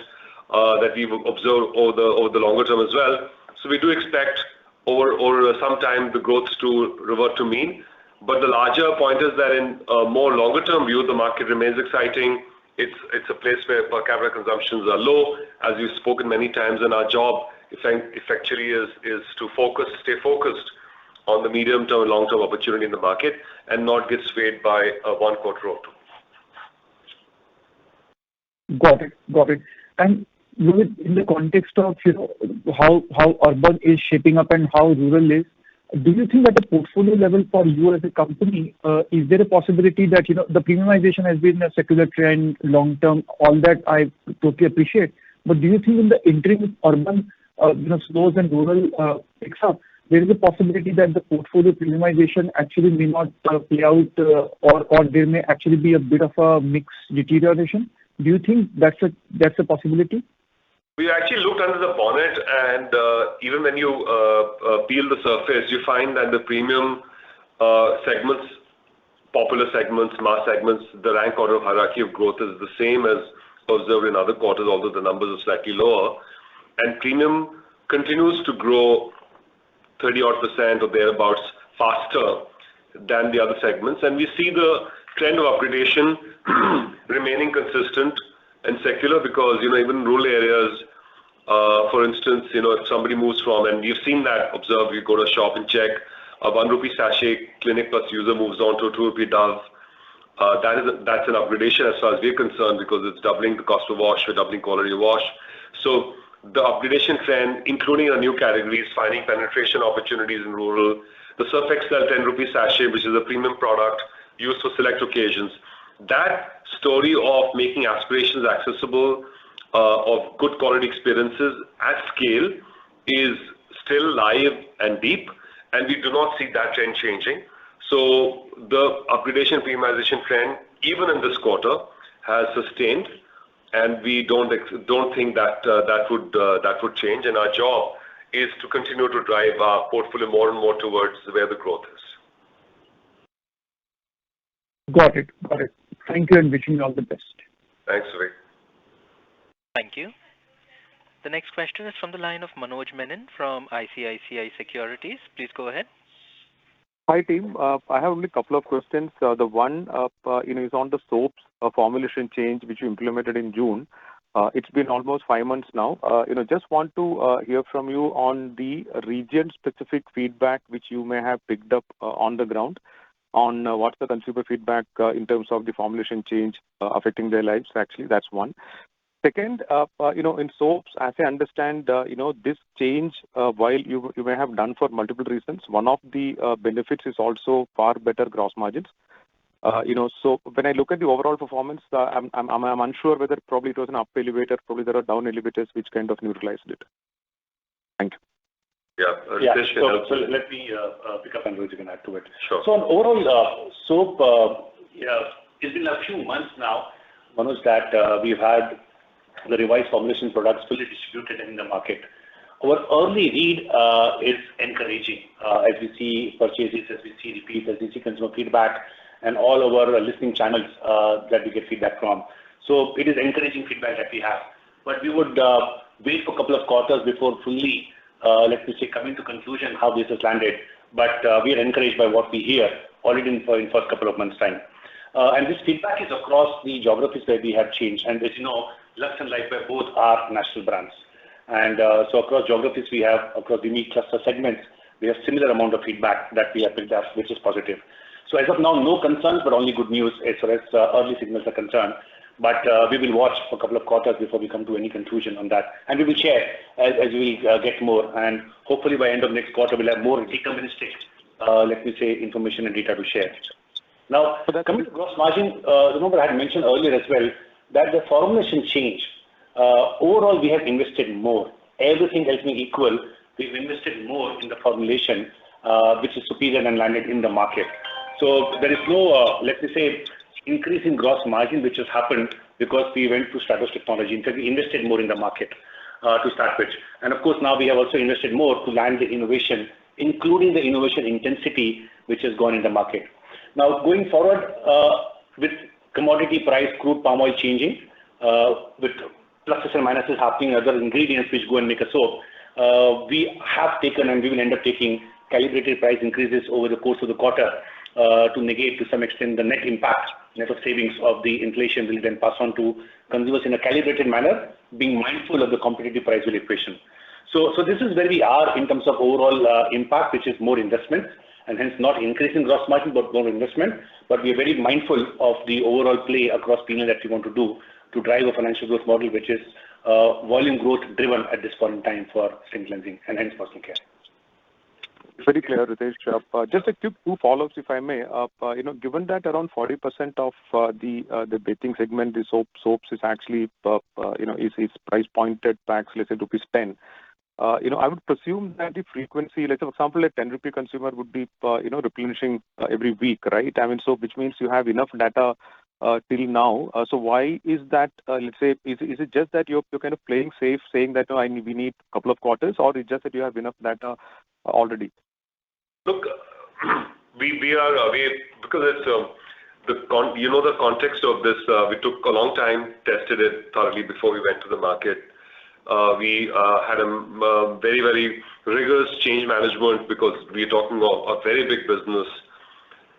that we've observed over the longer term as well. So we do expect over some time the growth to revert to mean. But the larger point is that in a more longer term view, the market remains exciting. It's a place where per capita consumptions are low, as we've spoken many times, and our job effectively is to stay focused on the medium term and long term opportunity in the market and not get swayed by one quarter or two. Got it. And in the context of how urban is shaping up and how rural is, do you think at the portfolio level for you as a company, is there a possibility that the premiumization has been a secular trend long term? All that I totally appreciate. But do you think in the interim urban slows and rural picks up, there is a possibility that the portfolio premiumization actually may not play out, or there may actually be a bit of a mix deterioration? Do you think that's a possibility? We actually looked under the bonnet, and even when you peel the surface, you find that the premium segments, popular segments, mass segments, the rank order of hierarchy of growth is the same as observed in other quarters, although the numbers are slightly lower. And premium continues to grow 30-odd% or thereabouts faster than the other segments. And we see the trend of upgradation remaining consistent and secular, because even rural areas, for instance, if somebody moves from, and we've seen that, observe, you go to a shop and check, a 1 rupee sachet Clinic Plus user moves on to a 2 rupee Dove, that's an upgradation as far as we're concerned because it's doubling the cost of wash, we're doubling quality of wash. So the upgradation trend, including our new categories, finding penetration opportunities in rural, the Surf Excel 10 rupee sachet, which is a premium product used for select occasions, that story of making aspirations accessible, of good quality experiences at scale is still live and deep, and we do not see that trend changing. So the upgradation premiumization trend, even in this quarter, has sustained, and we don't think that that would change. And our job is to continue to drive our portfolio more and more towards where the growth is. Got it. Got it. Thank you and wishing you all the best. Thanks, Vivek. Thank you. The next question is from the line of Manoj Menon from ICICI Securities. Please go ahead. Hi, team. I have only a couple of questions. The one is on the soaps formulation change which you implemented in June. It's been almost 5 months now. Just want to hear from you on the region-specific feedback which you may have picked up on the ground on what's the consumer feedback in terms of the formulation change affecting their lives. Actually, that's one. Second, in soaps, as I understand, this change, while you may have done for multiple reasons, one of the benefits is also far better gross margins. So when I look at the overall performance, I'm unsure whether probably it was an up elevator, probably there are down elevators which kind of neutralized it. Thank you. Yeah. So let me pick up and you can add to it. Sure. So on overall soap, it's been a few months now, Manoj, that we've had the revised formulation products fully distributed in the market. Our early read is encouraging as we see purchases, as we see repeats, as we see consumer feedback, and all our listening channels that we get feedback from. So it is encouraging feedback that we have. But we would wait for a couple of quarters before fully, coming to conclusion how this has landed. But we are encouraged by what we hear already in first couple of months' time. And this feedback is across the geographies where we have changed. And as you know, Lux and Lifebuoy both are national brands. And so across geographies we have, across unique cluster segments, we have similar amount of feedback that we have picked up, which is positive. So as of now, no concerns, but only good news as far as early signals are concerned. But we will watch for a couple of quarters before we come to any conclusion on that. And we will share as we get more. And hopefully by end of next quarter, we'll have more deterministic, information and data to share. Now, coming to gross margin, remember I had mentioned earlier as well that the formulation change, overall we have invested more. Everything else being equal, we've invested more in the formulation, which is superior and landed in the market. So there is no, increase in gross margin which has happened because we went to Stratos technology. In fact, we invested more in the market to start with. And of course, now we have also invested more to land the innovation, including the innovation intensity which has gone in the market. Now, going forward, with commodity price, crude palm oil changing, with pluses and minuses happening, other ingredients which go and make a soap, we have taken and we will end up taking calibrated price increases over the course of the quarter to negate to some extent the net impact, net of savings of the inflation will then pass on to consumers in a calibrated manner, being mindful of the competitive price equation. So this is where we are in terms of overall impact, which is more investment, and hence not increasing gross margin, but more investment. But we are very mindful of the overall play across P&L that we want to do to drive a financial growth model, which is volume growth driven at this point in time for skin cleansing and hence personal care. Very clear, Ritesh. Just a quick two follow-ups, if I may. Given that around 40% of the bathing segment, the soaps is actually, is price pointed packs, let's say rupees 10. I would presume that the frequency, let's say, for example, a 10 rupee consumer would be, replenishing every week, right? I mean, so which means you have enough data till now. So why is that, let's say, is it just that you're kind of playing safe, saying that we need a couple of quarters, or it's just that you have enough data already? Look, we are because it's the context of this. We took a long time, tested it thoroughly before we went to the market. We had a very, very rigorous change management because we're talking of a very big business.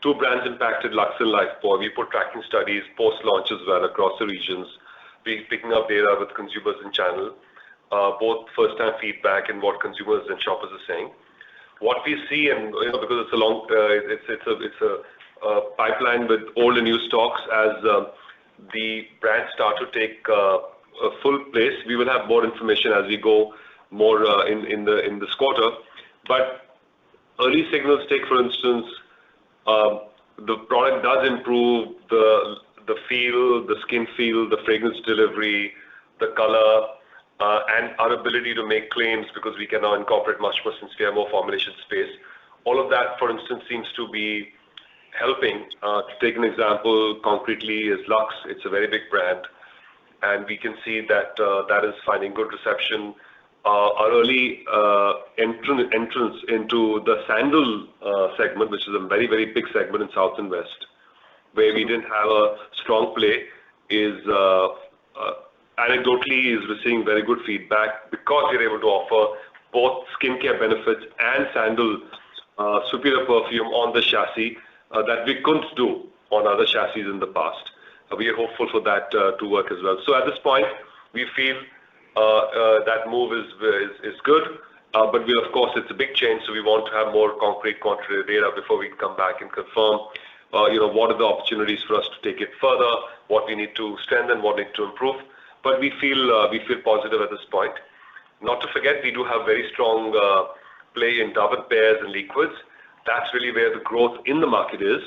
Two brands impacted, Lux and Lifebuoy. We put tracking studies post-launch as well across the regions. We're picking up data with consumers in channel, both first-time feedback and what consumers and shoppers are saying. what we see, and because it's a pipeline with old and new stocks, as the brands start to take a full place, we will have more information as we go more in this quarter. But early signals, take for instance, the product does improve the feel, the skin feel, the fragrance delivery, the color, and our ability to make claims, because we can now incorporate much more since we have more formulation space. All of that, for instance, seems to be helping. To take an example concretely is Lux. It's a very big brand, and we can see that that is finding good reception. Our early entrance into the sandal segment, which is a very, very big segment in South and West, where we didn't have a strong play, is anecdotally is receiving very good feedback, because we're able to offer both skincare benefits and sandal superior perfume on the chassis that we couldn't do on other chassis in the past. We are hopeful for that to work as well. So at this point, we feel that move is good, but of course it's a big change, so we want to have more concrete quantitative data before we come back and confirm what are the opportunities for us to take it further, what we need to strengthen, what we need to improve. But we feel positive at this point. Not to forget, we do have very strong play in Dove and Pears and liquids. That's really where the growth in the market is.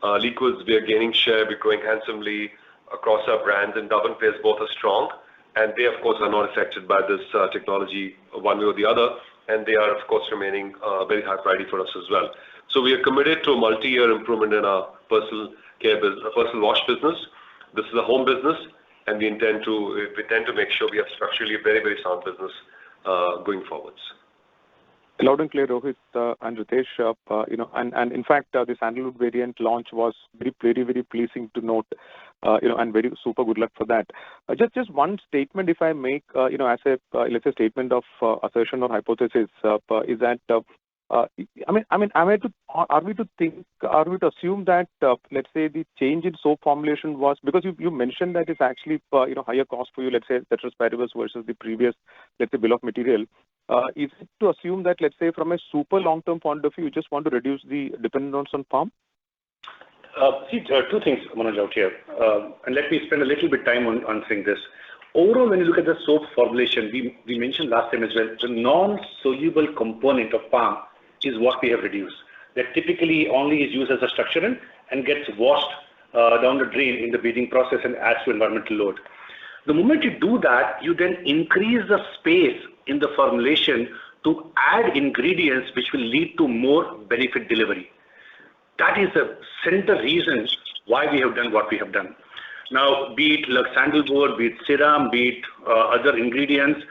Liquids, we are gaining share, we're growing handsomely across our brands, and Dove and Pears both are strong, and they of course are not affected by this technology one way or the other, and they are of course remaining very high priority for us as well. So we are committed to a multi-year improvement in our personal care business, personal wash business. This is a home business, and we intend to make sure we have structurally a very, very sound business going forwards. Loud and clear, Rohit and Ritesh. And in fact, the sandalwood variant launch was very, very, very pleasing to note. And very super good luck for that. Just one statement, if I make, as a let's say statement of assertion or hypothesis, is that. Are we to assume that let's say the change in soap formulation was because you mentioned that it's actually higher cost for you, let's say ceteris versus the previous, let's say, bill of material. Is it to assume that, let's say, from a super long-term point of view, you just want to reduce the dependence on palm? Two things, Manoj, out here, and let me spend a little bit time on answering this. Overall, when you look at the soap formulation, we mentioned last time as well, the non-soluble component of palm is what we have reduced. That typically only is used as a structurant and gets washed down the drain in the bathing process and adds to environmental load. The moment you do that, you then increase the space in the formulation to add ingredients which will lead to more benefit delivery. That is the central reason why we have done what we have done. Now, be it like sandalwood, be it serum, be it other ingredients,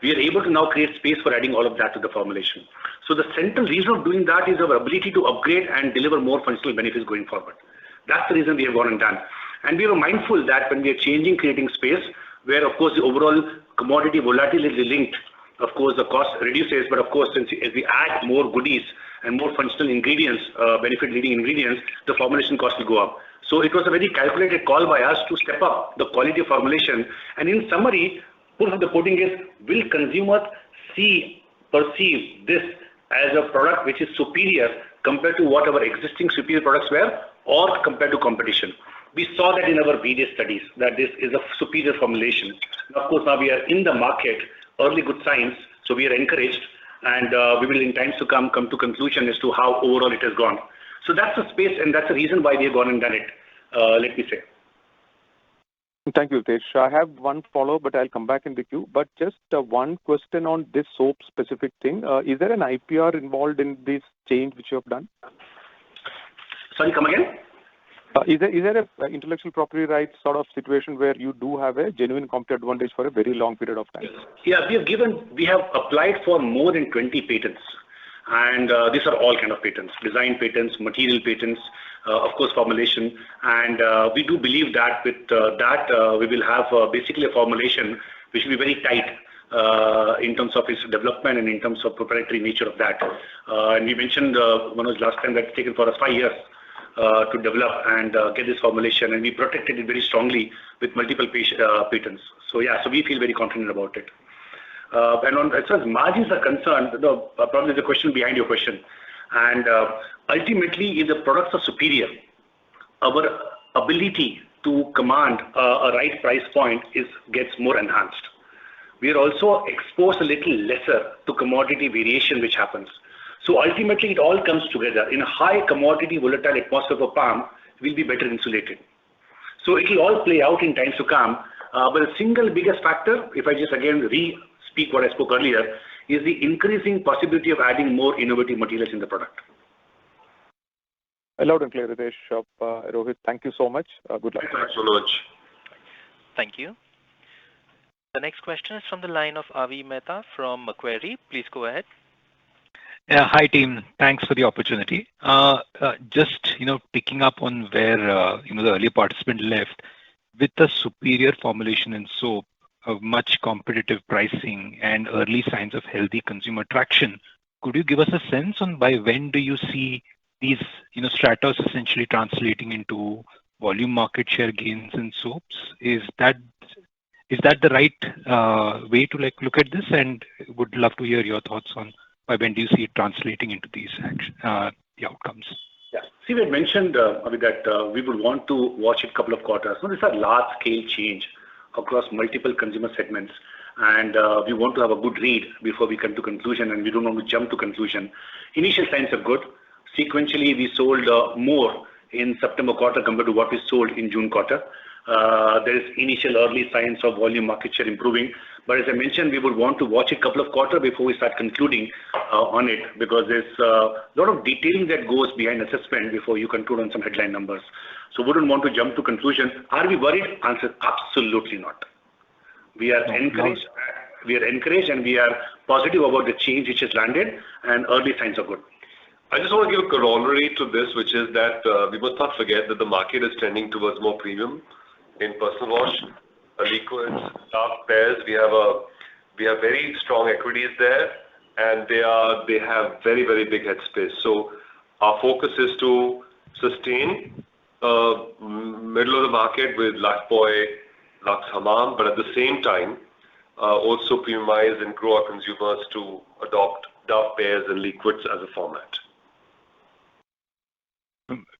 we are able to now create space for adding all of that to the formulation. So the central reason of doing that is our ability to upgrade and deliver more functional benefits going forward. That's the reason we have gone and done. And we were mindful that when we are changing, creating space, where of course the overall commodity volatility linked, of course the cost reduces, but of course as we add more goodies and more functional ingredients, benefit leading ingredients, the formulation cost will go up. So it was a very calculated call by us to step up the quality of formulation. And in summary, proof of the pudding is, will consumers perceive this as a product which is superior compared to what our existing superior products were, or compared to competition? We saw that in our various studies, that this is a superior formulation. Now, of course, now we are in the market, early good signs, so we are encouraged, and we will in times to come to conclusion as to how overall it has gone. So that's the space, and that's the reason why we have gone and done it, let me say. Thank you, Ritesh. I have one follow, but I'll come back in the queue. But just one question on this soap specific thing. Is there an IPR involved in this change which you have done? Sorry, come again? Is there a intellectual property rights sort of situation where you do have a genuine competitive advantage for a very long period of time? Yeah, we have applied for more than 20 patents. And these are all kind of patents, design patents, material patents, of course, formulation. And we do believe that with that, we will have basically a formulation which will be very tight in terms of its development and in terms of proprietary nature of that. And we mentioned, Manoj, last time that it's taken for us 5 years to develop and get this formulation. And we protected it very strongly with multiple patents. So yeah, so we feel very confident about it. As far as margins are concerned, probably the question behind your question. And ultimately, if the products are superior, our ability to command a right price point gets more enhanced. We are also exposed a little lesser to commodity variation which happens. So ultimately, it all comes together. In a high commodity volatile atmosphere for palm, we'll be better insulated. So it will all play out in times to come. But the single biggest factor, if I just again re-speak what I spoke earlier, is the increasing possibility of adding more innovative materials in the product. Loud and clear, Ritesh. Rohit, thank you so much. Good luck. Thanks so much. Thank you. The next question is from the line of Avi Mehta from Macquarie. Please go ahead. Yeah, hi team. Thanks for the opportunity. Just picking up on where the earlier participant left, with the superior formulation in soap, much competitive pricing, and early signs of healthy consumer traction, could you give us a sense on by when do you see these stratas essentially translating into volume market share gains in soaps? Is that the right way to look at this? And would love to hear your thoughts on by when do you see it translating into these the outcomes? Yeah. See, we had mentioned that we would want to watch it a couple of quarters. So this is a large-scale change across multiple consumer segments, and we want to have a good read before we come to conclusion, and we don't want to jump to conclusion. Initial signs are good. Sequentially, we sold more in September quarter compared to what we sold in June quarter. There is initial early signs of volume market share improving. But as I mentioned, we would want to watch it a couple of quarters before we start concluding on it, because there's a lot of detailing that goes behind assessment before you conclude on some headline numbers. So we wouldn't want to jump to conclusion. Are we worried? Answer, absolutely not. We are encouraged. We are encouraged and we are positive about the change which has landed, and early signs are good. I just want to give a corollary to this, which is that we must not forget that the market is trending towards more premium in personal wash, liquids, Dove pairs. We have very strong equities there, and they have very, very big headspace. So our focus is to sustain middle of the market with Lifebuoy, Lux Hamam, but at the same time also premiumize and grow our consumers to adopt Dove pairs and liquids as a format.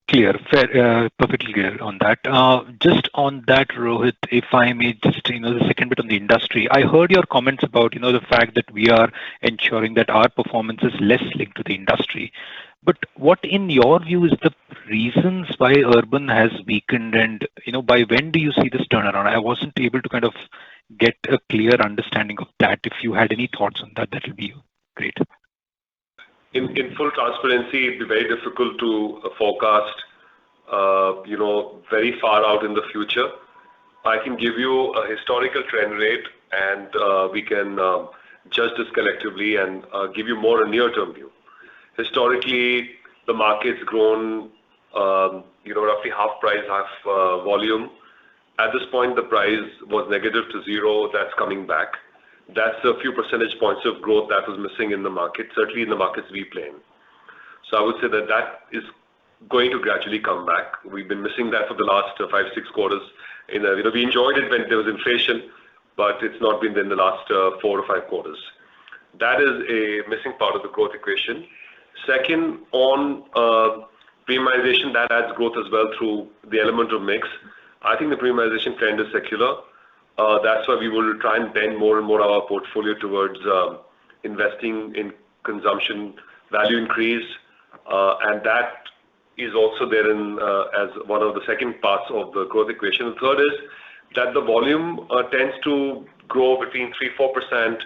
Clear, fair, perfectly clear on that. Just on that, Rohit, if I may just, the second bit on the industry, I heard your comments about, the fact that we are ensuring that our performance is less linked to the industry. But what, in your view, is the reasons why urban has weakened, and, by when do you see this turnaround? I wasn't able to kind of get a clear understanding of that. If you had any thoughts on that, that would be great. In full transparency, it'd be very difficult to forecast, very far out in the future. I can give you a historical trend rate, and we can judge this collectively and give you more a near-term view. Historically, the market's grown, roughly half price, half volume. At this point, the price was negative to zero. That's coming back. That's a few percentage points of growth that was missing in the market, certainly in the markets we play in. So I would say that is going to gradually come back. We've been missing that for the last 5-6 quarters. We enjoyed it when there was inflation, but it's not been in the last 4 or 5 quarters. That is a missing part of the growth equation. Second, on premiumization, that adds growth as well through the element of mix. I think the premiumization trend is secular. That's why we will try and bend more and more our portfolio towards investing in consumption value increase, and that is also there as one of the second parts of the growth equation. The third is that the volume tends to grow between 3-4%,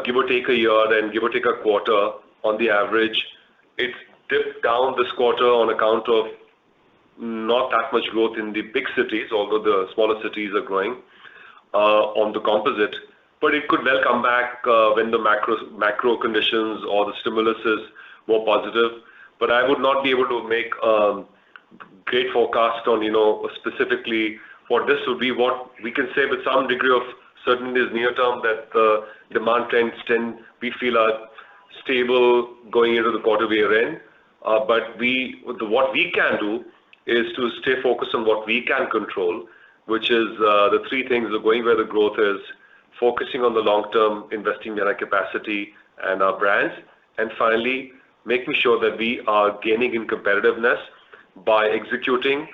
give or take a year, and give or take a quarter on the average. It's dipped down this quarter on account of not that much growth in the big cities, although the smaller cities are growing on the composite, but it could well come back when the macro conditions or the stimulus is more positive. But I would not be able to make great forecast on, specifically what this would be. What we can say with some degree of certainty is near term that the demand trends we feel are stable going into the quarter we are in. But what we can do is to stay focused on what we can control, which is the three things: going where the growth is, focusing on the long term, investing in our capacity and our brands, and finally, making sure that we are gaining in competitiveness by executing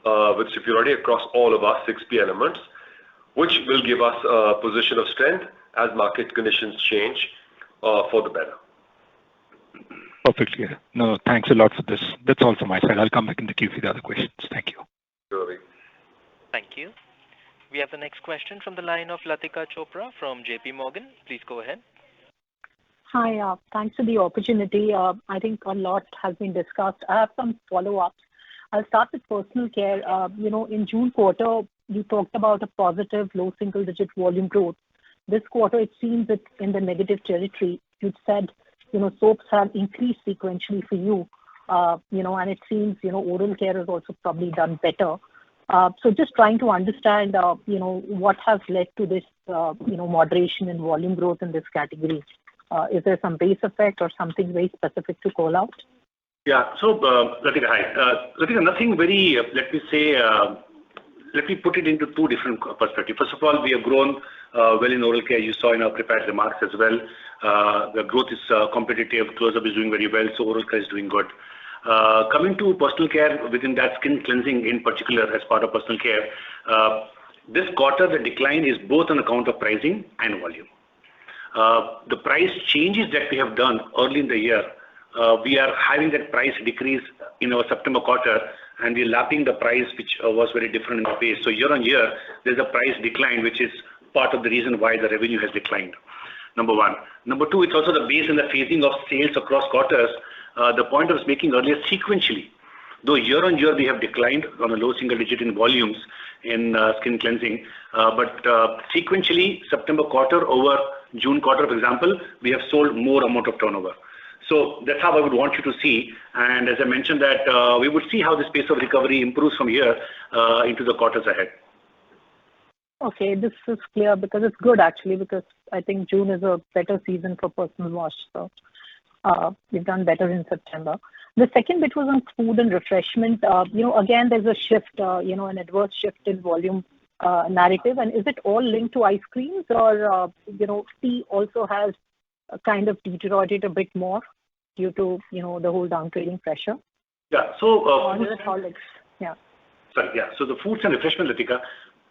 with superiority across all of our 6P elements, which will give us a position of strength as market conditions change for the better. Perfectly clear. No, thanks a lot for this. That's all from my side. I'll come back in the queue for the other questions. Thank you. Sure. Thank you. We have the next question from the line of Latika Chopra from JP Morgan. Please go ahead. Hi, thanks for the opportunity. I think a lot has been discussed. I have some follow-ups. I'll start with personal care. In June quarter, you talked about a positive low single-digit volume growth. This quarter, it seems it's in the negative territory. You'd said, soaps have increased sequentially for you, and it seems, oral care has also probably done better. So just trying to understand, what has led to this, moderation in volume growth in this category. Is there some base effect or something very specific to call out? Yeah. So, Latika, hi. Latika, nothing very, let me put it into two different perspectives. First of all, we have grown well in oral care. You saw in our prepared remarks as well. The growth is competitive. Close-up is doing very well. So oral care is doing good. Coming to personal care, within that skin cleansing in particular as part of personal care, this quarter, the decline is both on account of pricing and volume. The price changes that we have done early in the year, we are having that price decrease in our September quarter, and we're lapping the price which was very different in the base. So year on year, there's a price decline, which is part of the reason why the revenue has declined. Number one. Number two, it's also the base and the phasing of sales across quarters. The point I was making earlier, sequentially, though year on year we have declined on a low single digit in volumes in skin cleansing, but sequentially, September quarter over June quarter, for example, we have sold more amount of turnover. So that's how I would want you to see. And as I mentioned that we would see how this pace of recovery improves from here into the quarters ahead. Okay, this is clear because it's good actually, because I think June is a better season for personal wash. So we've done better in September. The second bit was on food and refreshment. Again, there's a shift, an adverse shift in volume narrative. And is it all linked to ice creams or, tea also has kind of deteriorated a bit more due to, the whole downtrading pressure? Yeah. So, yeah. Sorry, yeah. So the foods and refreshment, Latika,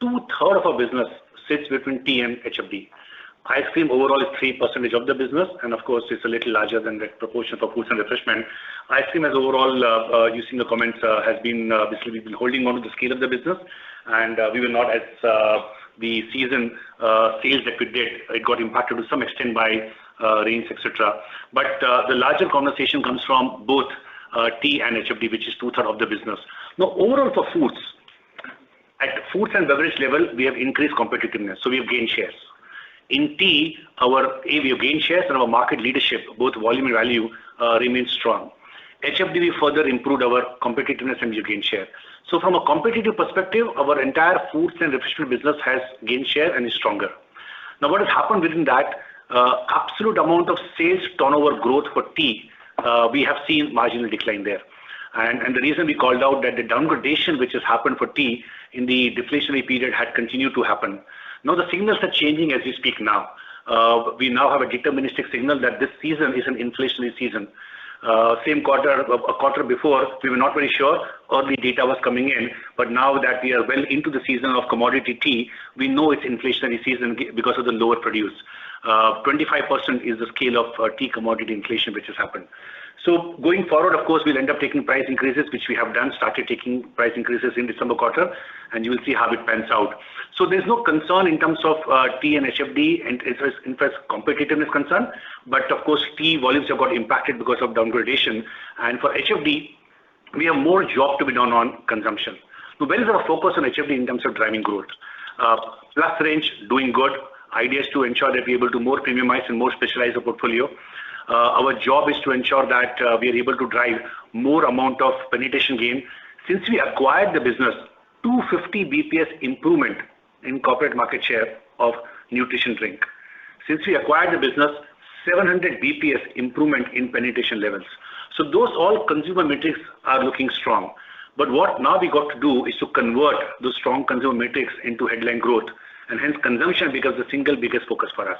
2/3 of our business sits between tea and HFD. Ice cream overall is 3% of the business, and of course, it's a little larger than the proportion for foods and refreshment. Ice cream as overall, you see in the comments, has been basically we've been holding on to the scale of the business, and we were not as the season sales that we did. It got impacted to some extent by rains, etc. But the larger conversation comes from both tea and HFD, which is 2/3 of the business. Now, overall for foods, at foods and beverage level, we have increased competitiveness, so we have gained shares. In tea, we have gained shares and our market leadership, both volume and value, remains strong. HFD, we further improved our competitiveness and we have gained share. So from a competitive perspective, our entire foods and refreshment business has gained share and is stronger. Now, what has happened within that, absolute amount of sales turnover growth for tea, we have seen marginal decline there. And the reason we called out that the downgradation which has happened for tea in the deflationary period had continued to happen. Now the signals are changing as we speak now. We now have a deterministic signal that this season is an inflationary season. Same quarter, a quarter before, we were not very sure. Early data was coming in, but now that we are well into the season of commodity tea, we know it's inflationary season because of the lower produce. 25% is the scale of tea commodity inflation which has happened. So going forward, of course, we'll end up taking price increases, which we have done, started taking price increases in December quarter, and you will see how it pans out. So there's no concern in terms of tea and HFD, and in fact, competitiveness concern. But of course, tea volumes have got impacted because of downgradation. And for HFD, we have more job to be done on consumption. So where is our focus on HFD in terms of driving growth? Plus range, doing good. Ideas to ensure that we're able to more premiumize and more specialize the portfolio. Our job is to ensure that we are able to drive more amount of penetration gain. Since we acquired the business, 250 BPS improvement in corporate market share of nutrition drink. Since we acquired the business, 700 BPS improvement in penetration levels. So those all consumer metrics are looking strong. But what now we got to do is to convert those strong consumer metrics into headline growth. and hence consumption becomes the single biggest focus for us.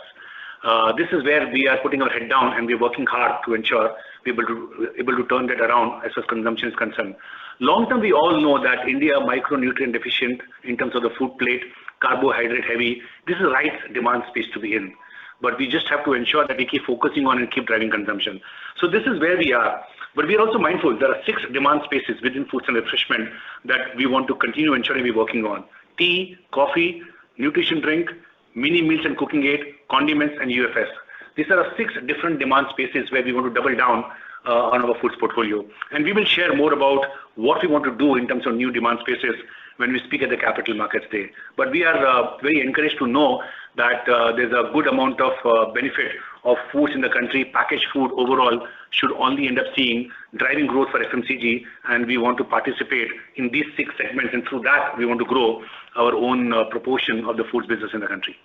This is where we are putting our head down and we're working hard to ensure we're able to turn that around as far as consumption is concerned. Long term, we all know that India micronutrient deficient in terms of the food plate, carbohydrate heavy. This is the right demand space to be in. But we just have to ensure that we keep focusing on and keep driving consumption. So this is where we are. But we are also mindful there are 6 demand spaces within foods and refreshment that we want to continue ensuring we're working on. Tea, coffee, nutrition drink, mini meals and cooking aid, condiments and UFS. These are 6 different demand spaces where we want to double down on our foods portfolio. And we will share more about what we want to do in terms of new demand spaces when we speak at the Capital Markets Day. But we are very encouraged to know that there's a good amount of benefit of foods in the country. Packaged food overall should only end up seeing driving growth for FMCG, and we want to participate in these 6 segments, and through that we want to grow our own proportion of the foods business in the country.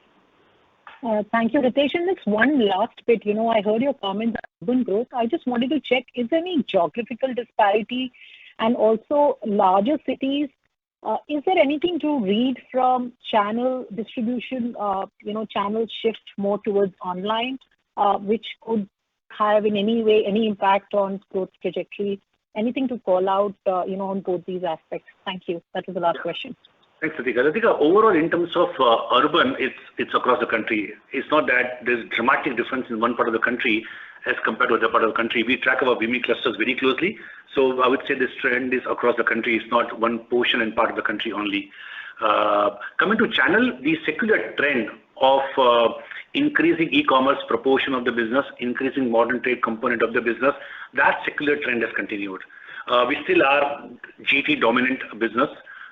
Thank you, Ritesh. And just one last bit, I heard your comment on urban growth. I just wanted to check, is there any geographical disparity and also larger cities? Is there anything to read from channel distribution, channel shift more towards online, which could have in any way any impact on growth trajectory? Anything to call out, on both these aspects? Thank you. That was the last question. Thanks, Latika. Latika, overall, in terms of urban, it's across the country. It's not that there's dramatic difference in one part of the country as compared to other part of the country. We track our WIMI clusters very closely. So I would say this trend is across the country. It's not one portion and part of the country only. Coming to channel, the secular trend of increasing e-commerce proportion of the business, increasing modern trade component of the business, that secular trend has continued. We still are GT dominant business.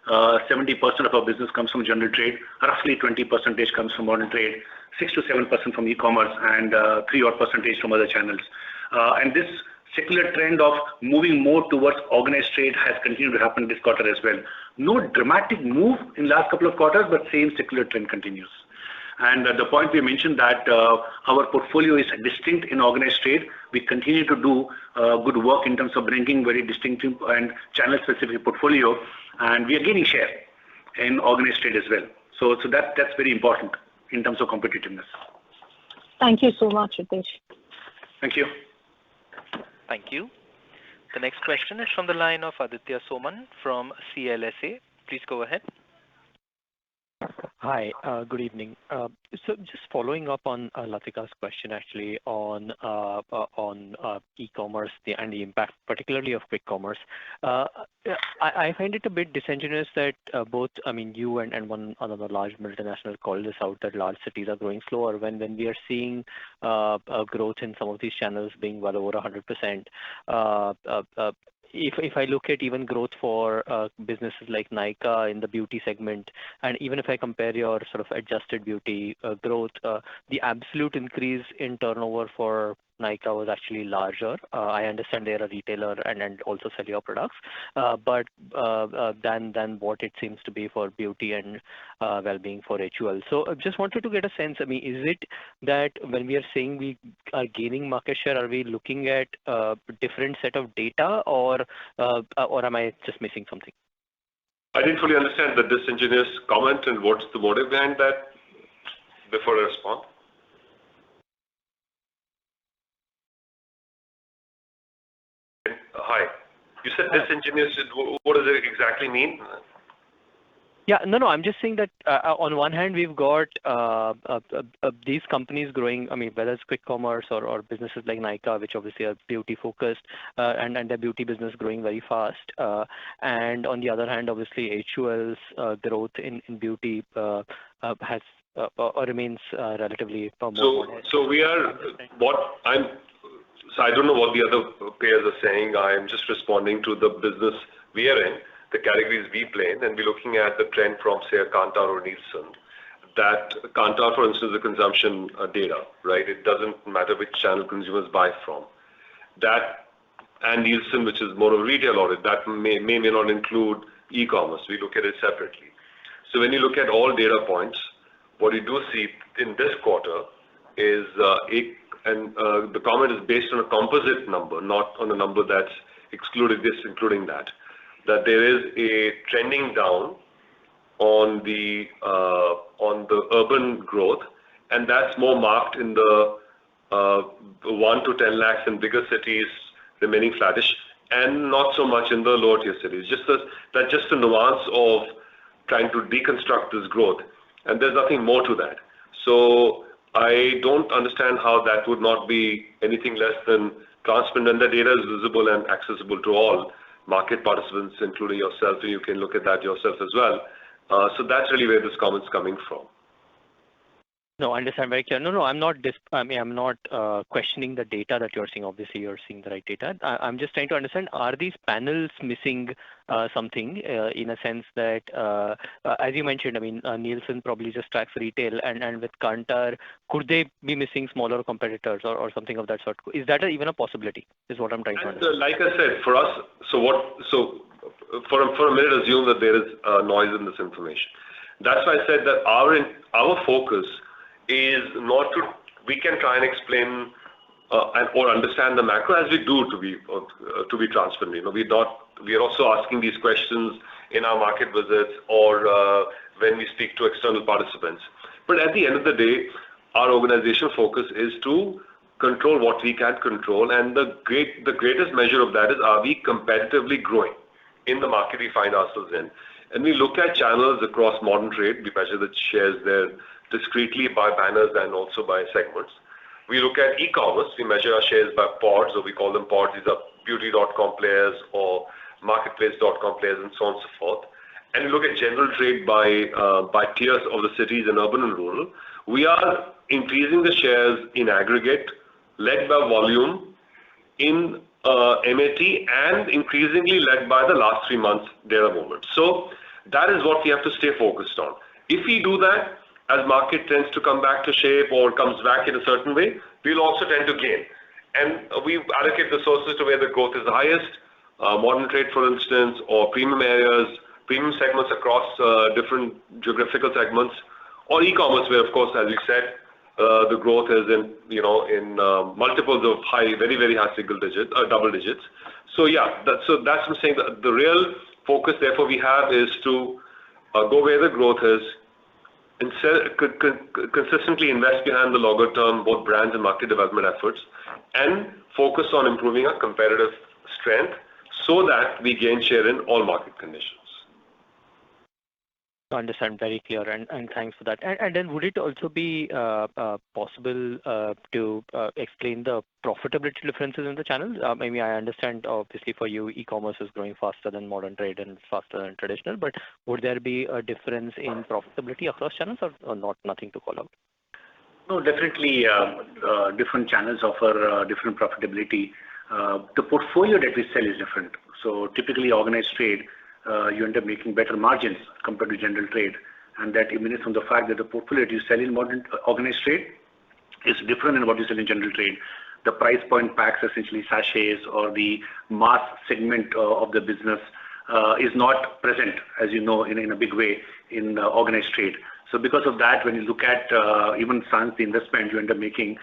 70% of our business comes from general trade, roughly 20% comes from modern trade, 6 to 7% from e-commerce, and 3% from other channels. And this secular trend of moving more towards organized trade has continued to happen this quarter as well. No dramatic move in last couple of quarters, but same secular trend continues. And the point we mentioned that our portfolio is distinct in organized trade. We continue to do good work in terms of bringing very distinctive and channel-specific portfolio, and we are gaining share in organized trade as well. So that's very important in terms of competitiveness. Thank you so much, Ritesh. Thank you. Thank you. The next question is from the line of Aditya Soman from CLSA. Please go ahead. Hi, good evening. So just following up on Latika's question actually on e-commerce and the impact, particularly of quick commerce. I find it a bit disingenuous that both, you and one other large multinational called this out that large cities are growing slower when we are seeing growth in some of these channels being well over 100%. If I look at even growth for businesses like Nykaa in the beauty segment, and even if I compare your sort of adjusted beauty growth, the absolute increase in turnover for Nykaa was actually larger. I understand they're a retailer and also sell your products, but than what it seems to be for beauty and well-being for HUL. So I just wanted to get a sense. Is it that when we are saying we are gaining market share, are we looking at a different set of data, or am I just missing something? I didn't fully understand the disingenuous comment and what's the motive behind that before I respond. Hi. You said disingenuous. What does it exactly mean? Yeah, no, I'm just saying that on one hand, we've got these companies growing, whether it's quick commerce or businesses like Nykaa, which obviously are beauty focused, and their beauty business growing very fast. And on the other hand, obviously, HUL's growth in beauty has or remains relatively more. So I don't know what the other players are saying. I'm just responding to the business we are in, the categories we play in, and we're looking at the trend from, say, a Kantar or Nielsen. That Kantar, for instance, the consumption data, right? It doesn't matter which channel consumers buy from. That and Nielsen, which is more of a retail audit, that may not include e-commerce. We look at it separately. So when you look at all data points, what you do see in this quarter is the comment is based on a composite number, not on a number that's excluded this, including that there is a trending down on the urban growth, and that's more marked in the 1 to 10 lakhs in bigger cities remaining flattish, and not so much in the lower tier cities. That's just a nuance of trying to deconstruct this growth, and there's nothing more to that. So I don't understand how that would not be anything less than transparent, and the data is visible and accessible to all market participants, including yourself, and you can look at that yourself as well. So that's really where this comment's coming from. No, I understand very clear. No, I'm not questioning the data that you're seeing. Obviously, you're seeing the right data. I'm just trying to understand, are these panels missing something in a sense that, as you mentioned, I mean, Nielsen probably just tracks retail, and with Kantar, could they be missing smaller competitors or something of that sort? Is that even a possibility, is what I'm trying to understand. Like I said, for us, so for a minute, assume that there is noise in this information. That's why I said that our focus is not to, we can try and explain or understand the macro as we do to be transparent. You know, we are also asking these questions in our market visits or when we speak to external participants. But at the end of the day, our organizational focus is to control what we can control, and the greatest measure of that is, are we competitively growing in the market we find ourselves in? And we look at channels across modern trade. We measure the shares there discretely by banners and also by segments. We look at e-commerce. We measure our shares by pods, or we call them pods. These are beauty.com players or marketplace.com players and so on and so forth. And we look at general trade by tiers of the cities and urban and rural. We are increasing the shares in aggregate, led by volume in MAT, and increasingly led by the last 3 months data movement. So that is what we have to stay focused on. If we do that, as market tends to come back to shape or comes back in a certain way, we'll also tend to gain. And we allocate the sources to where the growth is the highest, modern trade, for instance, or premium areas, premium segments across different geographical segments, or e-commerce, where, of course, as you said, the growth is in multiples of high, very, very high double digits. So yeah, that's what I'm saying. The real focus, therefore, we have is to go where the growth is, and consistently invest behind the longer term, both brands and market development efforts, and focus on improving our competitive strength so that we gain share in all market conditions. I understand, very clear, and thanks for that. And then would it also be possible to explain the profitability differences in the channels? Maybe I understand, obviously, for you, e-commerce is growing faster than modern trade and faster than traditional, but would there be a difference in profitability across channels, or nothing to call out? No, definitely different channels offer different profitability. The portfolio that we sell is different. So typically organized trade, you end up making better margins compared to general trade, and that emanates from the fact that the portfolio that you sell in modern organized trade is different than what you sell in general trade. The price point packs, essentially sachets, or the mass segment of the business is not present, as you know, in a big way in organized trade. So because of that, when you look at even sans the investment, you end up making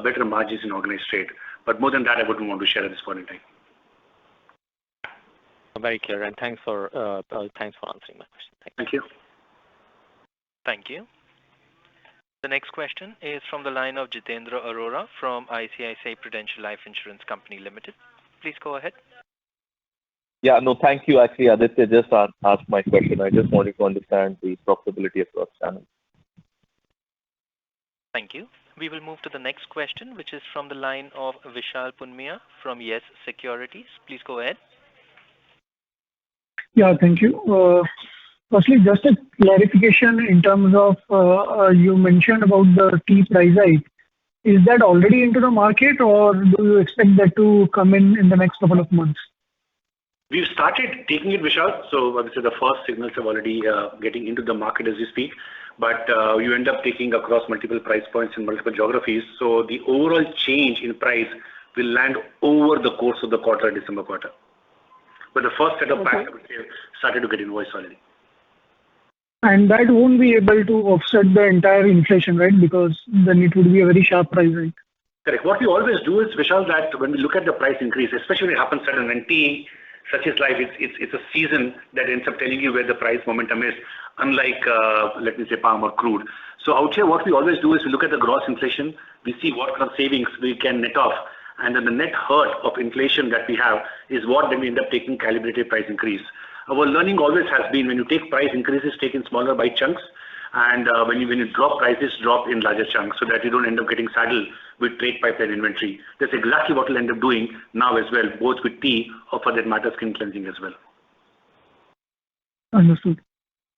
better margins in organized trade. But more than that, I wouldn't want to share at this point in time. Very clear, and thanks for answering my question. Thank you. Thank you. The next question is from the line of Jitendra Arora from ICICI Prudential Life Insurance Company Limited. Please go ahead. Yeah, no, thank you. Actually, Aditya just asked my question. I just wanted to understand the profitability across channels. Thank you. We will move to the next question, which is from the line of Vishal Punmiya from Yes Securities. Please go ahead. Yeah, thank you. Firstly, just a clarification in terms of you mentioned about the tea price hike. Is that already into the market, or do you expect that to come in the next couple of months? We've started taking it, Vishal. So obviously the first signals are already getting into the market as we speak. But you end up taking across multiple price points in multiple geographies. So the overall change in price will land over the course of the quarter, December quarter. But the first set of packs, I would say, started to get invoiced already. And that won't be able to offset the entire inflation, right? Because then it would be a very sharp price hike. Correct. What we always do is, Vishal, that when we look at the price increase, especially when it happens sudden, and tea such is life. It's a season that ends up telling you where the price momentum is, unlike, let me say, palm or crude. So out here, what we always do is we look at the gross inflation, we see what kind of savings we can net off, and then the net hurt of inflation that we have is what then we end up taking calibrated price increase. Our learning always has been when you take price increases, take in smaller by chunks, and when you drop prices, drop in larger chunks so that you don't end up getting saddled with trade pipeline inventory. That's exactly what we'll end up doing now as well, both with tea or for that matter skin cleansing as well. Understood.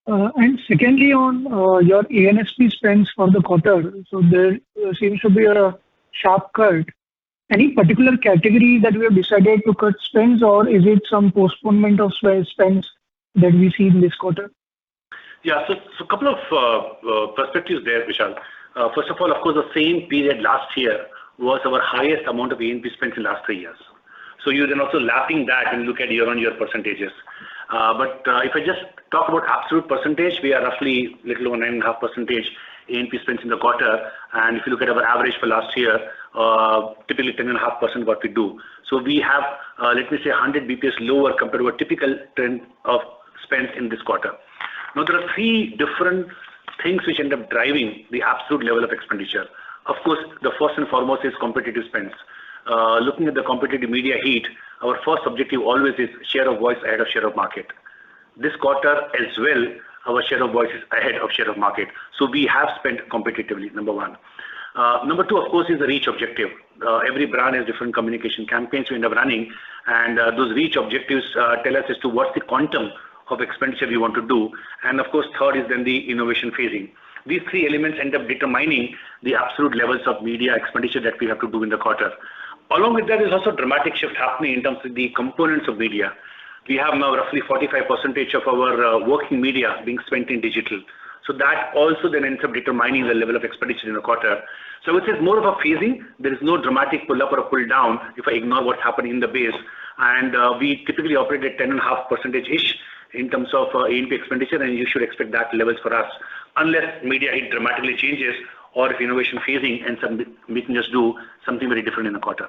And secondly, on your ANSP spends for the quarter, so there seems to be a sharp cut. Any particular category that we have decided to cut spends, or is it some postponement of spends that we see in this quarter? Yeah, so a couple of perspectives there, Vishal. First of all, of course, the same period last year was our highest amount of A&P spends in the last 3 years. So you're then also lapping that and look at year-on-year percentages. But if I just talk about absolute percentage, we are roughly little over 9.5% A&P spends in the quarter. And if you look at our average for last year, typically 10.5% what we do. So we have, let me say, 100 BPS lower compared to a typical trend of spends in this quarter. Now, there are 3 different things which end up driving the absolute level of expenditure. Of course, the first and foremost is competitive spends. Looking at the competitive media heat, our first objective always is share of voice ahead of share of market. This quarter as well, our share of voice is ahead of share of market. So we have spent competitively, number one. Number 2, of course, is the reach objective. Every brand has different communication campaigns we end up running, and those reach objectives tell us as to what's the quantum of expenditure we want to do. And of course, third is then the innovation phasing. These 3 elements end up determining the absolute levels of media expenditure that we have to do in the quarter. Along with that, there's also a dramatic shift happening in terms of the components of media. We have now roughly 45% of our working media being spent in digital. So that also then ends up determining the level of expenditure in the quarter. So I would say it's more of a phasing. There is no dramatic pull up or a pull down if I ignore what's happening in the base. And we typically operate at 10.5%-ish in terms of A&P expenditure, and you should expect that levels for us, unless media it dramatically changes or if innovation phasing and we can just do something very different in the quarter.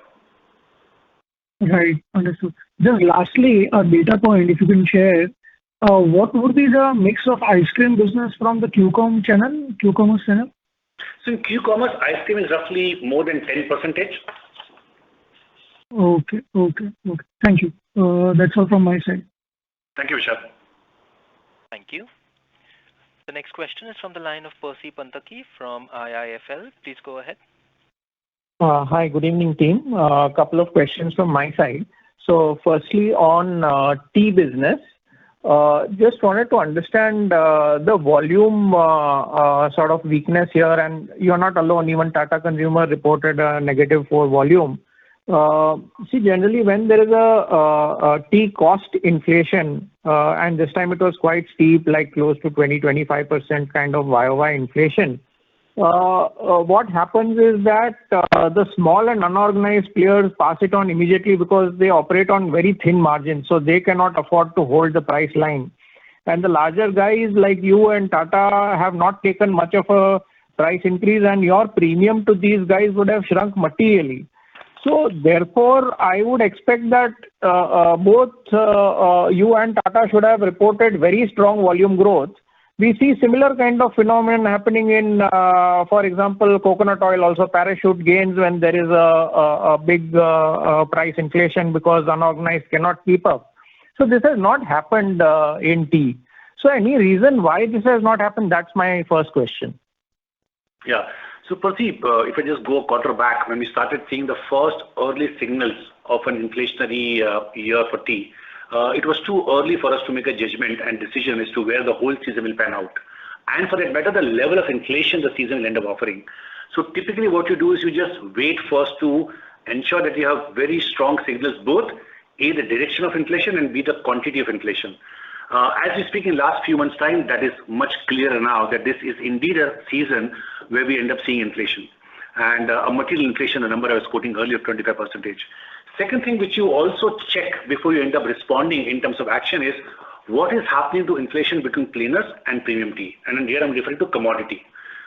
Right, understood. Just lastly, a data point, if you can share, what would be the mix of ice cream business from the Q-commerce channel? So in Q-commerce, ice cream is roughly more than 10%. Okay. Thank you. That's all from my side. Thank you, Vishal. Thank you. The next question is from the line of Percy Panthaki from IIFL. Please go ahead. Hi, good evening, team. A couple of questions from my side. So firstly, on tea business, just wanted to understand the volume sort of weakness here, and you're not alone. Even Tata Consumer reported a -4 volume. See, generally, when there is a tea cost inflation, and this time it was quite steep, like close to 20-25% kind of YOY inflation, what happens is that the small and unorganized players pass it on immediately because they operate on very thin margins, so they cannot afford to hold the price line. And the larger guys like you and Tata have not taken much of a price increase, and your premium to these guys would have shrunk materially. So therefore, I would expect that both you and Tata should have reported very strong volume growth. We see similar kind of phenomenon happening in, for example, coconut oil also parachute gains when there is a big price inflation because unorganized cannot keep up. So this has not happened in tea. So any reason why this has not happened? That's my first question. Yeah. So Percy, if I just go a quarter back, when we started seeing the first early signals of an inflationary year for tea, it was too early for us to make a judgment and decision as to where the whole season will pan out. And for that matter, the level of inflation the season will end up offering. So typically what you do is you just wait first to ensure that you have very strong signals, both A, the direction of inflation, and B, the quantity of inflation. As we speak in last few months' time, that is much clearer now that this is indeed a season where we end up seeing inflation. And a material inflation, the number I was quoting earlier, 25%. Second thing which you also check before you end up responding in terms of action is what is happening to inflation between plainers and premium tea. And here I'm referring to commodity.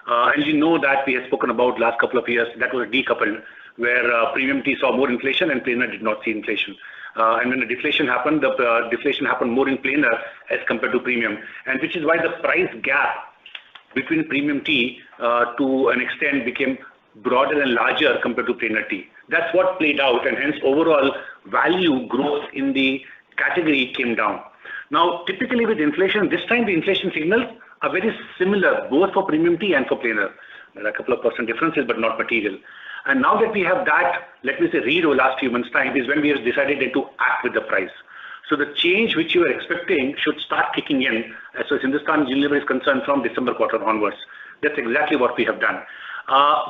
And you know that we have spoken about last couple of years, that was decoupled. where premium tea saw more inflation and plainer did not see inflation. And when the deflation happened, the deflation happened more in plainer as compared to premium, and which is why the price gap between premium tea to an extent became broader and larger compared to plainer tea. That's what played out, and hence overall value growth in the category came down. Now, typically with inflation, this time the inflation signals are very similar, both for premium tea and for plainer. There are a couple of % differences, but not material. And now that we have that, let me say, read over last few months' time, is when we have decided to act with the price. So the change which you were expecting should start kicking in as far as Hindustan Unilever is concerned from December quarter onwards. That's exactly what we have done.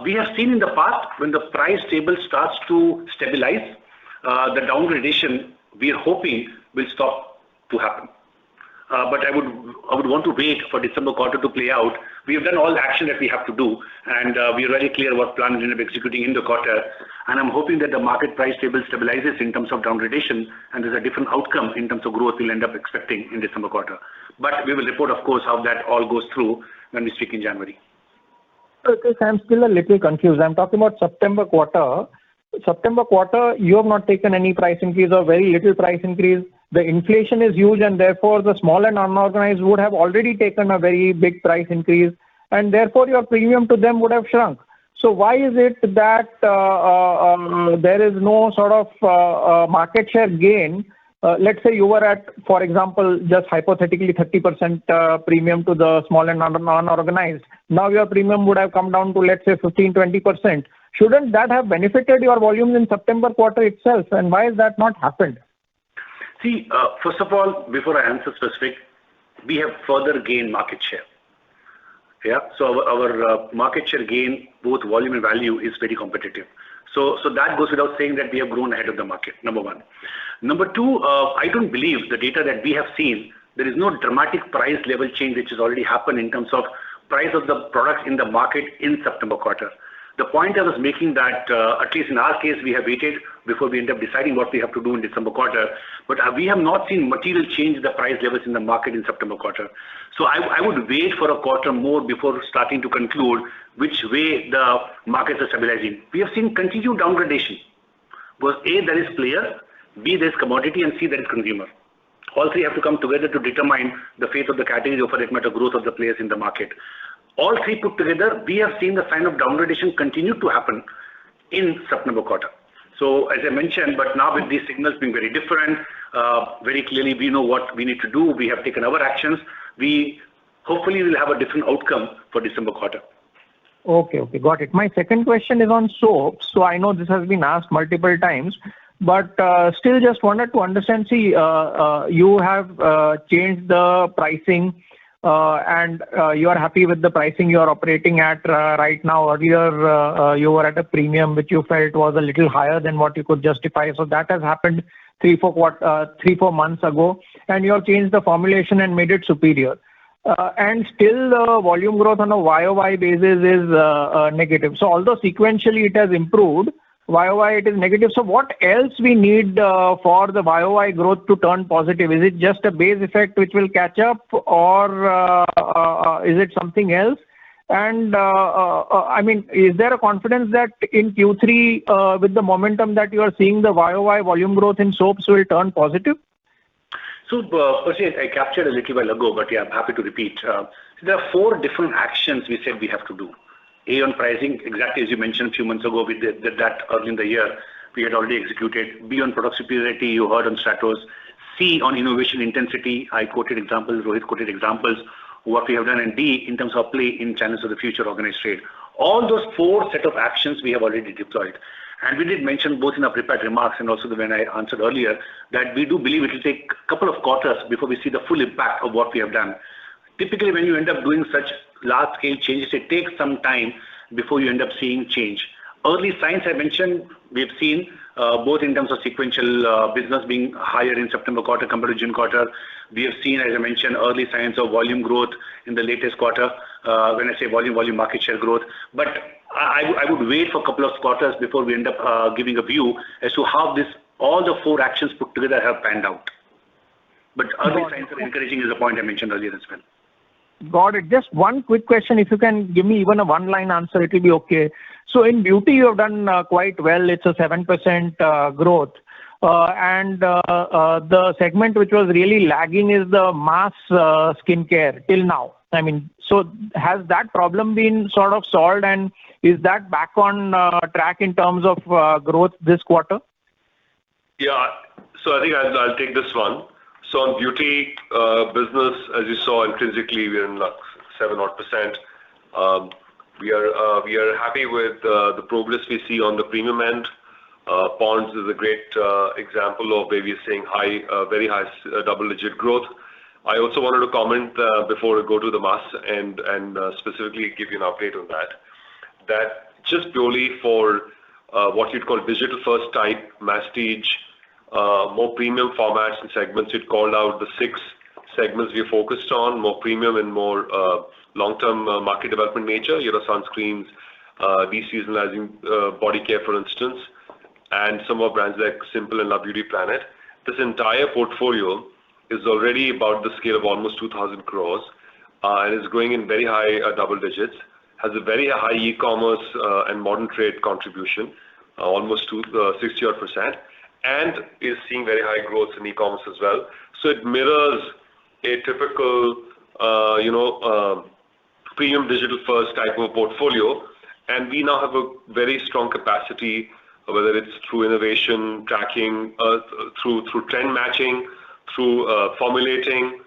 We have seen in the past when the price table starts to stabilize, the downgradation we are hoping will stop to happen. But I would want to wait for December quarter to play out. We have done all the action that we have to do, and we are very clear what plan we end up executing in the quarter. And I'm hoping that the market price table stabilizes in terms of downgradation, and there's a different outcome in terms of growth we'll end up expecting in December quarter. But we will report, of course, how that all goes through when we speak in January. Okay, so I'm still a little confused. I'm talking about September quarter. September quarter, you have not taken any price increase or very little price increase. The inflation is huge, and therefore the small and unorganized would have already taken a very big price increase, and therefore your premium to them would have shrunk. So why is it that there is no sort of market share gain? Let's say you were at, for example, just hypothetically 30% premium to the small and unorganized. Now your premium would have come down to, let's say, 15-20%. Shouldn't that have benefited your volumes in September quarter itself? And why has that not happened? See, first of all, before I answer specific, we have further gained market share. Yeah, so our market share gain, both volume and value, is very competitive. So that goes without saying that we have grown ahead of the market, number one. Number two, I don't believe the data that we have seen, there is no dramatic price level change which has already happened in terms of price of the products in the market in September quarter. The point I was making that, at least in our case, we have waited before we end up deciding what we have to do in December quarter, but we have not seen material change in the price levels in the market in September quarter. So I would wait for a quarter more before starting to conclude which way the markets are stabilizing. We have seen continued downgradation. Because A, there is player, B, there is commodity, and C, there is consumer. All three have to come together to determine the fate of the category or for that matter growth of the players in the market. All three put together, we have seen the sign of downgradation continue to happen in September quarter. So as I mentioned, but now with these signals being very different, very clearly we know what we need to do. We have taken our actions. We hopefully will have a different outcome for December quarter. Okay, got it. My second question is on soaps. So I know this has been asked multiple times, but still just wanted to understand, see, you have changed the pricing and you are happy with the pricing you are operating at right now. Earlier, you were at a premium which you felt was a little higher than what you could justify. So that has happened 3-4 months ago, and you have changed the formulation and made it superior. And still the volume growth on a YOY basis is negative. So although sequentially it has improved, YOY it is negative. So what else we need for the YOY growth to turn positive? Is it just a base effect which will catch up, or is it something else? And I mean, is there a confidence that in Q3 with the momentum that you are seeing, the YOY volume growth in soaps will turn positive? So, firstly, I captured a little while ago, but yeah, I'm happy to repeat. There are 4 different actions we said we have to do. A, on pricing, exactly as you mentioned a few months ago, we did that early in the year. We had already executed. B, on product superiority, you heard on Stratos. C, on innovation intensity, I quoted examples, Rohit quoted examples, what we have done. And D, in terms of play in channels of the future organized trade. All those 4 set of actions we have already deployed. And we did mention both in our prepared remarks and also when I answered earlier that we do believe it will take a couple of quarters before we see the full impact of what we have done. Typically, when you end up doing such large-scale changes, it takes some time before you end up seeing change. Early signs I mentioned, we have seen both in terms of sequential business being higher in September quarter compared to June quarter. We have seen, as I mentioned, early signs of volume growth in the latest quarter. When I say volume market share growth. But I would wait for a couple of quarters before we end up giving a view as to how all the 4 actions put together have panned out. But early signs are encouraging is the point I mentioned earlier as well. Got it. Just one quick question. If you can give me even a one-line answer, it will be okay. So in beauty, you have done quite well. It's a 7% growth. And the segment which was really lagging is the mass skincare till now. I mean, so has that problem been sort of solved, and is that back on track in terms of growth this quarter? Yeah. So I think I'll take this one. So on beauty business, as you saw intrinsically, we're in like 7-odd%. We are happy with the progress we see on the premium end. Ponds is a great example of where we are seeing very high double-digit growth. I also wanted to comment before we go to the mass and specifically give you an update on that just purely for what you'd call digital first type, masstige, more premium formats and segments, we'd called out the 6 segments we are focused on, more premium and more long-term market development nature, sunscreens, de-seasonalizing body care, for instance, and some more brands like Simple and Love Beauty Planet. This entire portfolio is already about the scale of almost 2,000 crores and is growing in very high double digits, has a very high e-commerce and modern trade contribution, almost to 60-odd%, and is seeing very high growth in e-commerce as well. So it mirrors a typical, premium digital first type of portfolio, and we now have a very strong capacity, whether it's through innovation, tracking, through trend matching, through formulating,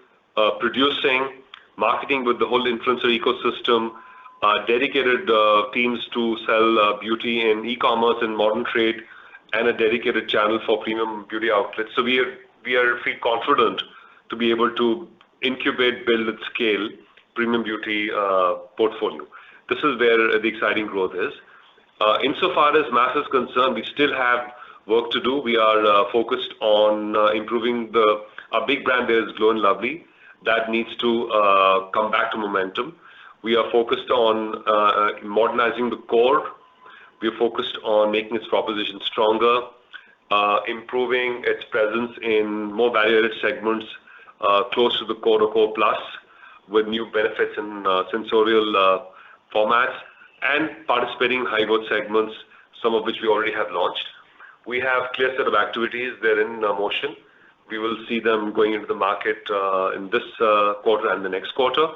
producing, marketing with the whole influencer ecosystem, dedicated teams to sell beauty in e-commerce and modern trade, and a dedicated channel for premium beauty outlets. So we feel confident to be able to incubate, build at scale premium beauty portfolio. This is where the exciting growth is. Insofar as mass is concerned, we still have work to do. We are focused on improving our big brand there is Glow & Lovely. That needs to come back to momentum. We are focused on modernizing the core. We are focused on making its proposition stronger, improving its presence in more value-added segments close to the core or core plus, with new benefits and sensorial formats, and participating in high-growth segments, some of which we already have launched. We have a clear set of activities. They're in motion. We will see them going into the market in this quarter and the next quarter,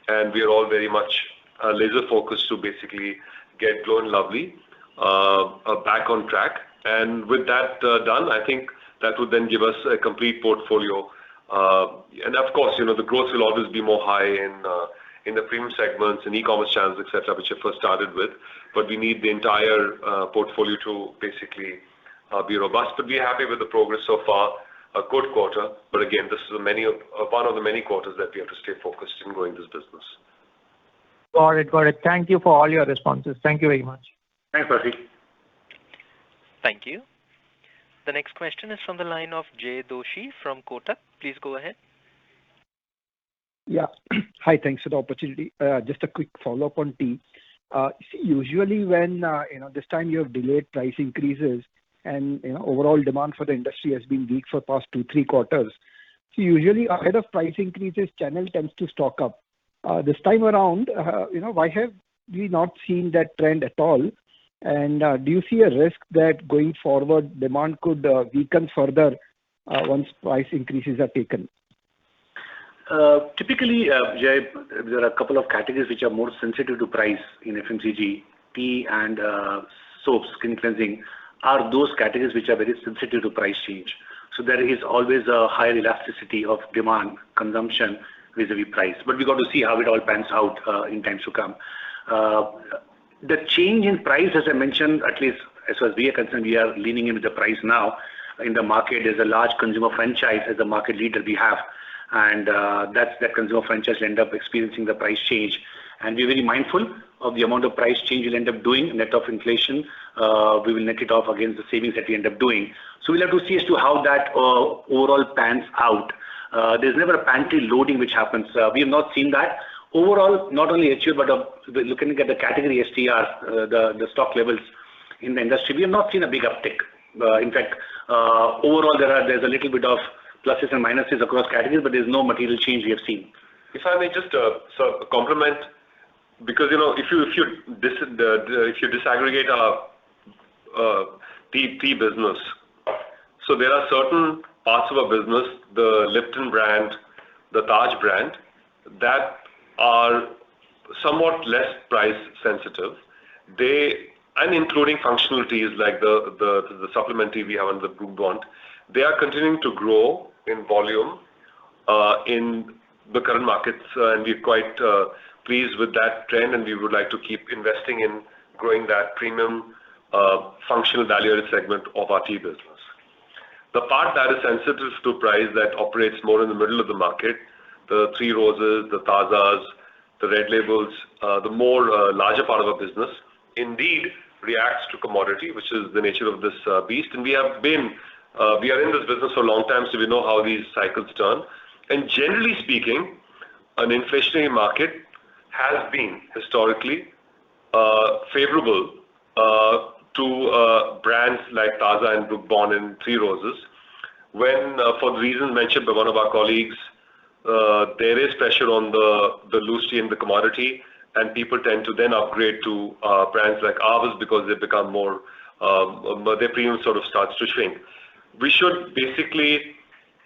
and we are all very much laser-focused to basically get Glow & Lovely back on track. And with that done, I think that would then give us a complete portfolio. And of course, the growth will always be more high in the premium segments and e-commerce channels, etc., which I first started with. But we need the entire portfolio to basically be robust. But we're happy with the progress so far. A good quarter. But again, this is one of the many quarters that we have to stay focused in growing this business. Got it. Thank you for all your responses. Thank you very much. Thanks, Percy. Thank you. The next question is from the line of Jay Doshi from Kotak. Please go ahead. Yeah. Hi, thanks for the opportunity. Just a quick follow-up on tea. See, usually when this time you have delayed price increases and overall demand for the industry has been weak for past 2-3 quarters. So usually ahead of price increases, channel tends to stock up. This time around, why have we not seen that trend at all? And do you see a risk that going forward demand could weaken further once price increases are taken? Typically, Jay, there are a couple of categories which are more sensitive to price in FMCG. Tea and soaps, skin cleansing, are those categories which are very sensitive to price change. So there is always a higher elasticity of demand, consumption vis-a-vis price. But we got to see how it all pans out in times to come. The change in price, as I mentioned, at least as far as we are concerned, we are leaning into the price now. In the market, there's a large consumer franchise as the market leader we have. And that consumer franchise will end up experiencing the price change. And we're very mindful of the amount of price change we'll end up doing, net of inflation. We will net it off against the savings that we end up doing. So we'll have to see as to how that overall pans out. There's never a pantry loading which happens. We have not seen that. Overall, not only HU, but looking at the category STR, the stock levels in the industry, we have not seen a big uptick. In fact, overall, there's a little bit of pluses and minuses across categories, but there's no material change we have seen. If I may just sort of compliment, because if you disaggregate our tea business, so there are certain parts of our business, the Lipton brand, the Taj brand, that are somewhat less price sensitive. And including functional teas like the supplementary we have on the Blue Bond, they are continuing to grow in volume in the current markets, and we're quite pleased with that trend, and we would like to keep investing in growing that premium functional value-added segment of our tea business. The part that is sensitive to price, that operates more in the middle of the market, the Three Roses, the Tazas, the Red Labels, the more larger part of our business, indeed reacts to commodity, which is the nature of this beast. And we are in this business for a long time, so we know how these cycles turn. And generally speaking, an inflationary market has been historically favorable to brands like Taza and Brook Bond and Three Roses. When, for the reasons mentioned by one of our colleagues, there is pressure on the loose tea and the commodity, and people tend to then upgrade to brands like ours because they become more, their premium sort of starts to shrink. We should basically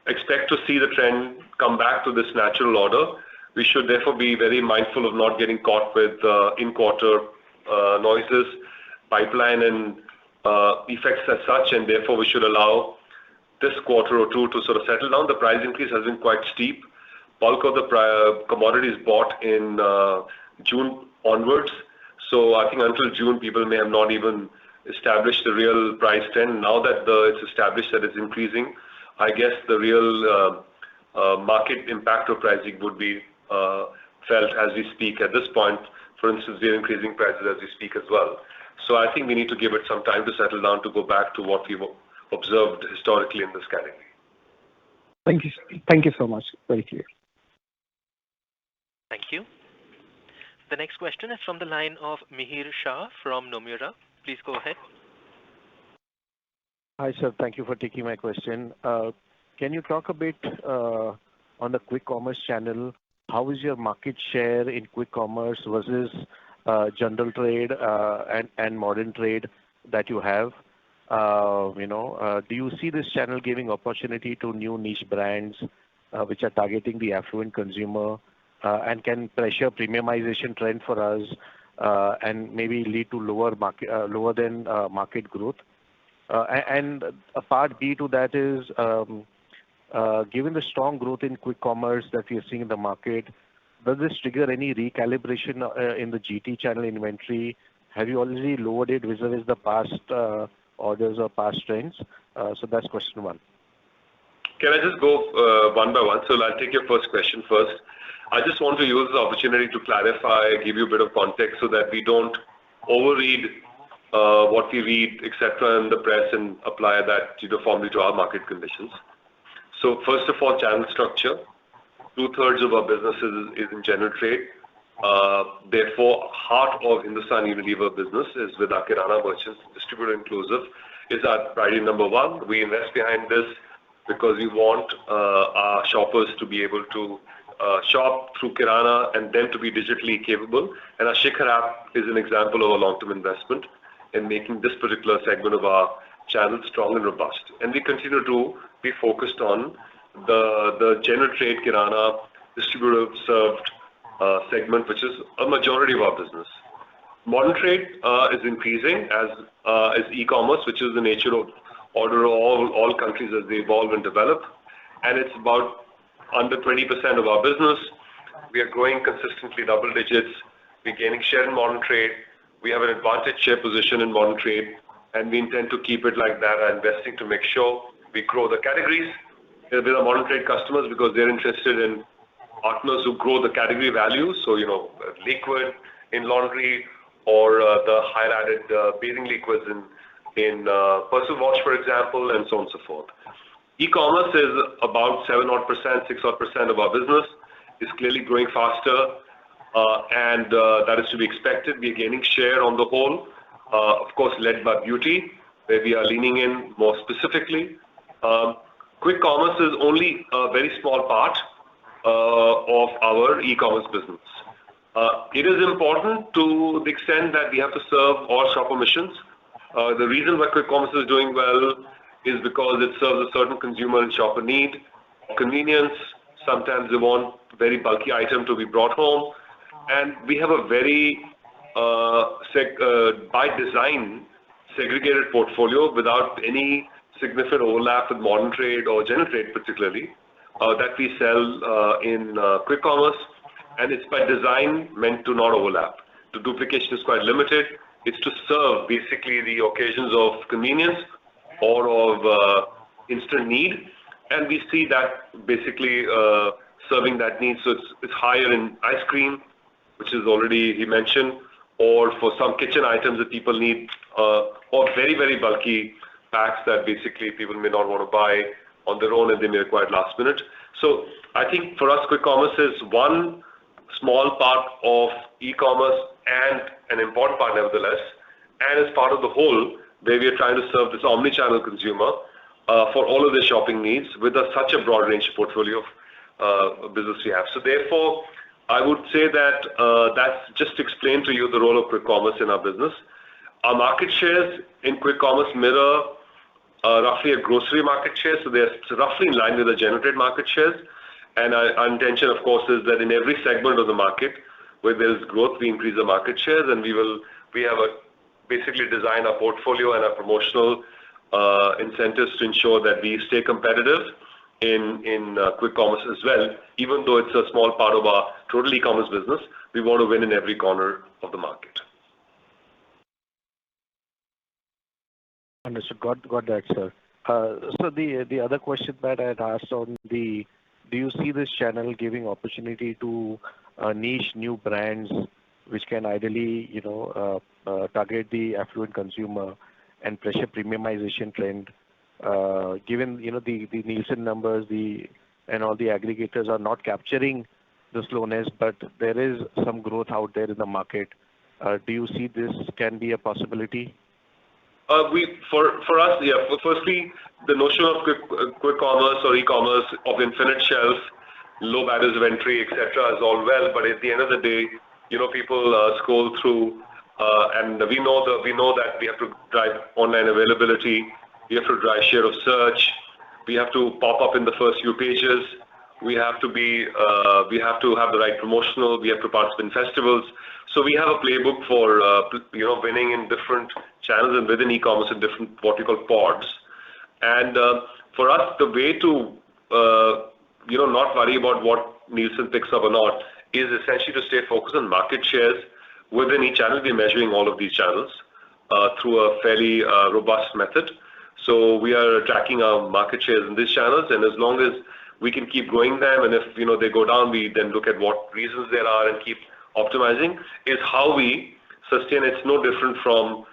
expect to see the trend come back to this natural order. We should therefore be very mindful of not getting caught with in-quarter noises, pipeline and effects as such, and therefore we should allow this quarter or two to sort of settle down. The price increase has been quite steep. Bulk of the commodities bought in June onwards. So I think until June, people may have not even established the real price trend. Now that it's established that it's increasing, I guess the real market impact of pricing would be felt as we speak. At this point, for instance, we are increasing prices as we speak as well. So I think we need to give it some time to settle down to go back to what we've observed historically in this category. Thank you. Thank you so much. Very clear. Thank you. The next question is from the line of Mihir Shah from Nomura. Please go ahead. Hi, sir. Thank you for taking my question. Can you talk a bit on the quick commerce channel? How is your market share in quick commerce versus general trade and modern trade that you have? Do you see this channel giving opportunity to new niche brands which are targeting the affluent consumer and can pressure premiumization trend for us and maybe lead to lower than market growth? And a part B to that is, given the strong growth in quick commerce that we are seeing in the market, does this trigger any recalibration in the GT channel inventory? Have you already lowered it vis-a-vis the past orders or past trends? So that's question one. Can I just go one by one? So I'll take your first question first. I just want to use the opportunity to clarify, give you a bit of context so that we don't overread what we read, etc., in the press and apply that uniformly to our market conditions. So first of all, channel structure. 2/3 of our business is in general trade. Therefore, heart of Hindustan Unilever business is with our Kirana merchants, distributor inclusive, is our priority number one. We invest behind this because we want our shoppers to be able to shop through Kirana and then to be digitally capable. And our Shikhar app is an example of a long-term investment in making this particular segment of our channel strong and robust. And we continue to be focused on the general trade Kirana distributor served segment, which is a majority of our business. Modern trade is increasing as e-commerce, which is the nature of order all countries as they evolve and develop. And it's about under 20% of our business. We are growing consistently double digits. We're gaining share in modern trade. We have an advantage share position in modern trade, and we intend to keep it like that, investing to make sure we grow the categories with our modern trade customers because they're interested in partners who grow the category value. So, liquid in laundry or the higher added bathing liquids in personal wash, for example, and so on and so forth. E-commerce is about 6% of our business. It's clearly growing faster, and that is to be expected. We are gaining share on the whole, of course, led by beauty, where we are leaning in more specifically. Quick commerce is only a very small part of our e-commerce business. It is important to the extent that we have to serve all shopper missions. The reason why quick commerce is doing well is because it serves a certain consumer and shopper need, convenience. Sometimes they want very bulky item to be brought home, and we have a very by design segregated portfolio without any significant overlap with modern trade or general trade particularly that we sell in quick commerce, and it's by design meant to not overlap. The duplication is quite limited. It's to serve basically the occasions of convenience or of instant need, and we see that basically serving that need. So it's higher in ice cream, which is already he mentioned, or for some kitchen items that people need, or very, very bulky packs that basically people may not want to buy on their own and they may require last minute. So I think for us, quick commerce is one small part of e-commerce and an important part nevertheless, and as part of the whole, where we are trying to serve this omni-channel consumer for all of their shopping needs with such a broad range of portfolio of business we have. So therefore, I would say that that's just to explain to you the role of quick commerce in our business. Our market shares in quick commerce mirror roughly a grocery market share, so they're roughly in line with the general trade market shares. And our intention, of course, is that in every segment of the market where there is growth, we increase the market shares, and we have basically designed our portfolio and our promotional incentives to ensure that we stay competitive in quick commerce as well. Even though it's a small part of our total e-commerce business, we want to win in every corner of the market. Understood. Got that, sir. So the other question that I had asked on do you see this channel giving opportunity to niche new brands which can ideally, target the affluent consumer and pressure premiumization trend? Given the Nielsen numbers, and all the aggregators are not capturing the slowness, but there is some growth out there in the market. Do you see this can be a possibility? For us, yeah. Firstly, the notion of quick commerce or e-commerce of infinite shelf, low barriers of entry, etc., is all well. But at the end of the day, people scroll through, and we know that we have to drive online availability. We have to drive share of search. We have to pop up in the first few pages. We have to have the right promotional. We have to participate in festivals. So we have a playbook for winning in different channels and within e-commerce in different what we call pods. And for us, the way to not worry about what Nielsen picks up or not is essentially to stay focused on market shares within each channel. We're measuring all of these channels through a fairly robust method. So we are tracking our market shares in these channels, and as long as we can keep growing them, and if they go down, we then look at what reasons there are and keep optimizing, is how we sustain. It's no different from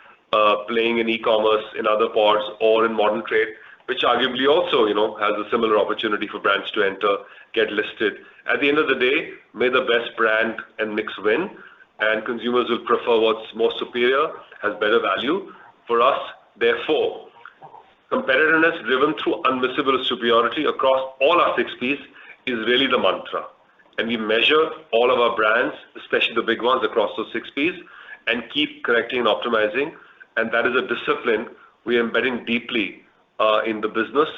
playing in e-commerce in other pods or in modern trade, which arguably also has a similar opportunity for brands to enter, get listed. At the end of the day, may the best brand and mix win, and consumers will prefer what's more superior, has better value. For us, therefore, competitiveness driven through unmissable superiority across all our 6 Ps is really the mantra. And we measure all of our brands, especially the big ones, across those 6 Ps, and keep correcting and optimizing. And that is a discipline we are embedding deeply in the business,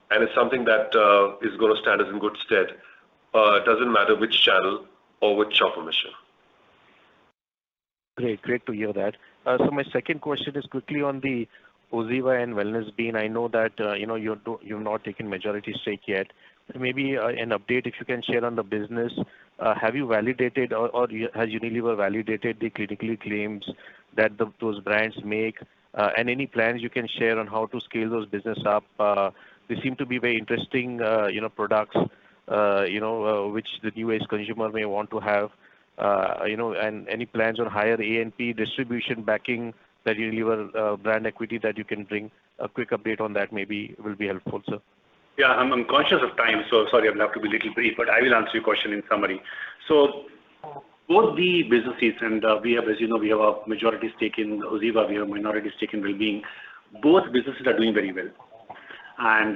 and it's something that is going to stand us in good stead. It doesn't matter which channel or which shopper mission. Great to hear that. So my second question is quickly on the OZiva and Wellness Bean. I know that you've not taken majority stake yet. Maybe an update if you can share on the business. Have you validated or has Unilever validated the clinical claims that those brands make? And any plans you can share on how to scale those business up? They seem to be very interesting, products, which the new age consumer may want to have. And any plans on higher A&P distribution backing that Unilever brand equity that you can bring? A quick update on that maybe will be helpful, sir. Yeah, I'm conscious of time, so sorry, I'll have to be a little brief, but I will answer your question in summary. So both the businesses, and we have, as you know, we have a majority stake in OZiva, we have a minority stake in Wellbeing. Both businesses are doing very well. And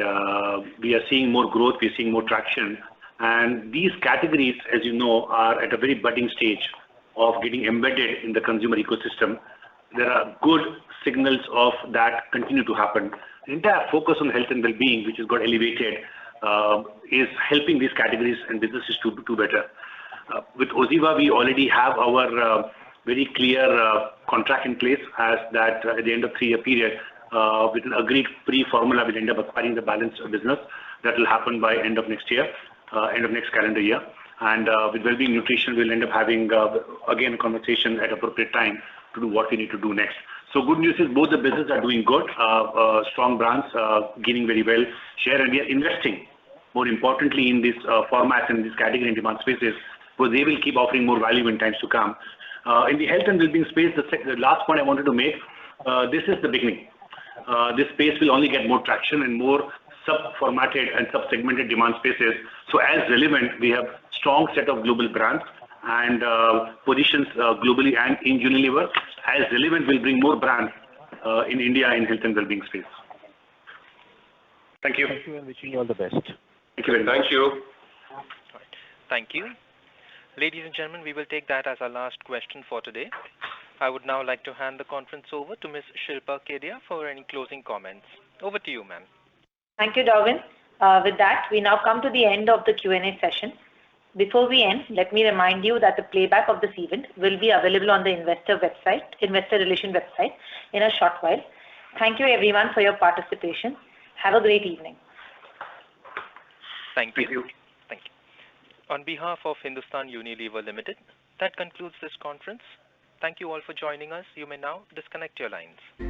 we are seeing more growth, we are seeing more traction. And these categories, as you know, are at a very budding stage of getting embedded in the consumer ecosystem. There are good signals of that continue to happen. The entire focus on health and well-being, which has got elevated, is helping these categories and businesses to do better. With OZiva, we already have our very clear contract in place as that at the end of 3-year period, with an agreed pre-formula, we'll end up acquiring the balance of business. That will happen by end of next year, end of next calendar year. And with Wellbeing Nutrition, we'll end up having, again, a conversation at appropriate time to do what we need to do next. So good news is both the businesses are doing good, strong brands, gaining very well share, and we are investing more importantly in these formats and these category and demand spaces, because they will keep offering more value in times to come. In the health and well-being space, the last point I wanted to make, this is the beginning. This space will only get more traction and more sub-formatted and sub-segmented demand spaces. So as relevant, we have strong set of global brands and positions globally and in Unilever. As relevant, will bring more brands in India in health and well-being space. Thank you. Thank you and wishing you all the best. Thank you very much. Thank you. Thank you. Ladies and gentlemen, we will take that as our last question for today. I would now like to hand the conference over to Ms. Shilpa Kedia for any closing comments. Over to you, ma'am. Thank you, Darwin. With that, we now come to the end of the Q&A session. Before we end, let me remind you that the playback of this event will be available on the investor relation website in a short while. Thank you everyone for your participation. Have a great evening. Thank you. Thank you. On behalf of Hindustan Unilever Limited, that concludes this conference. Thank you all for joining us. You may now disconnect your lines.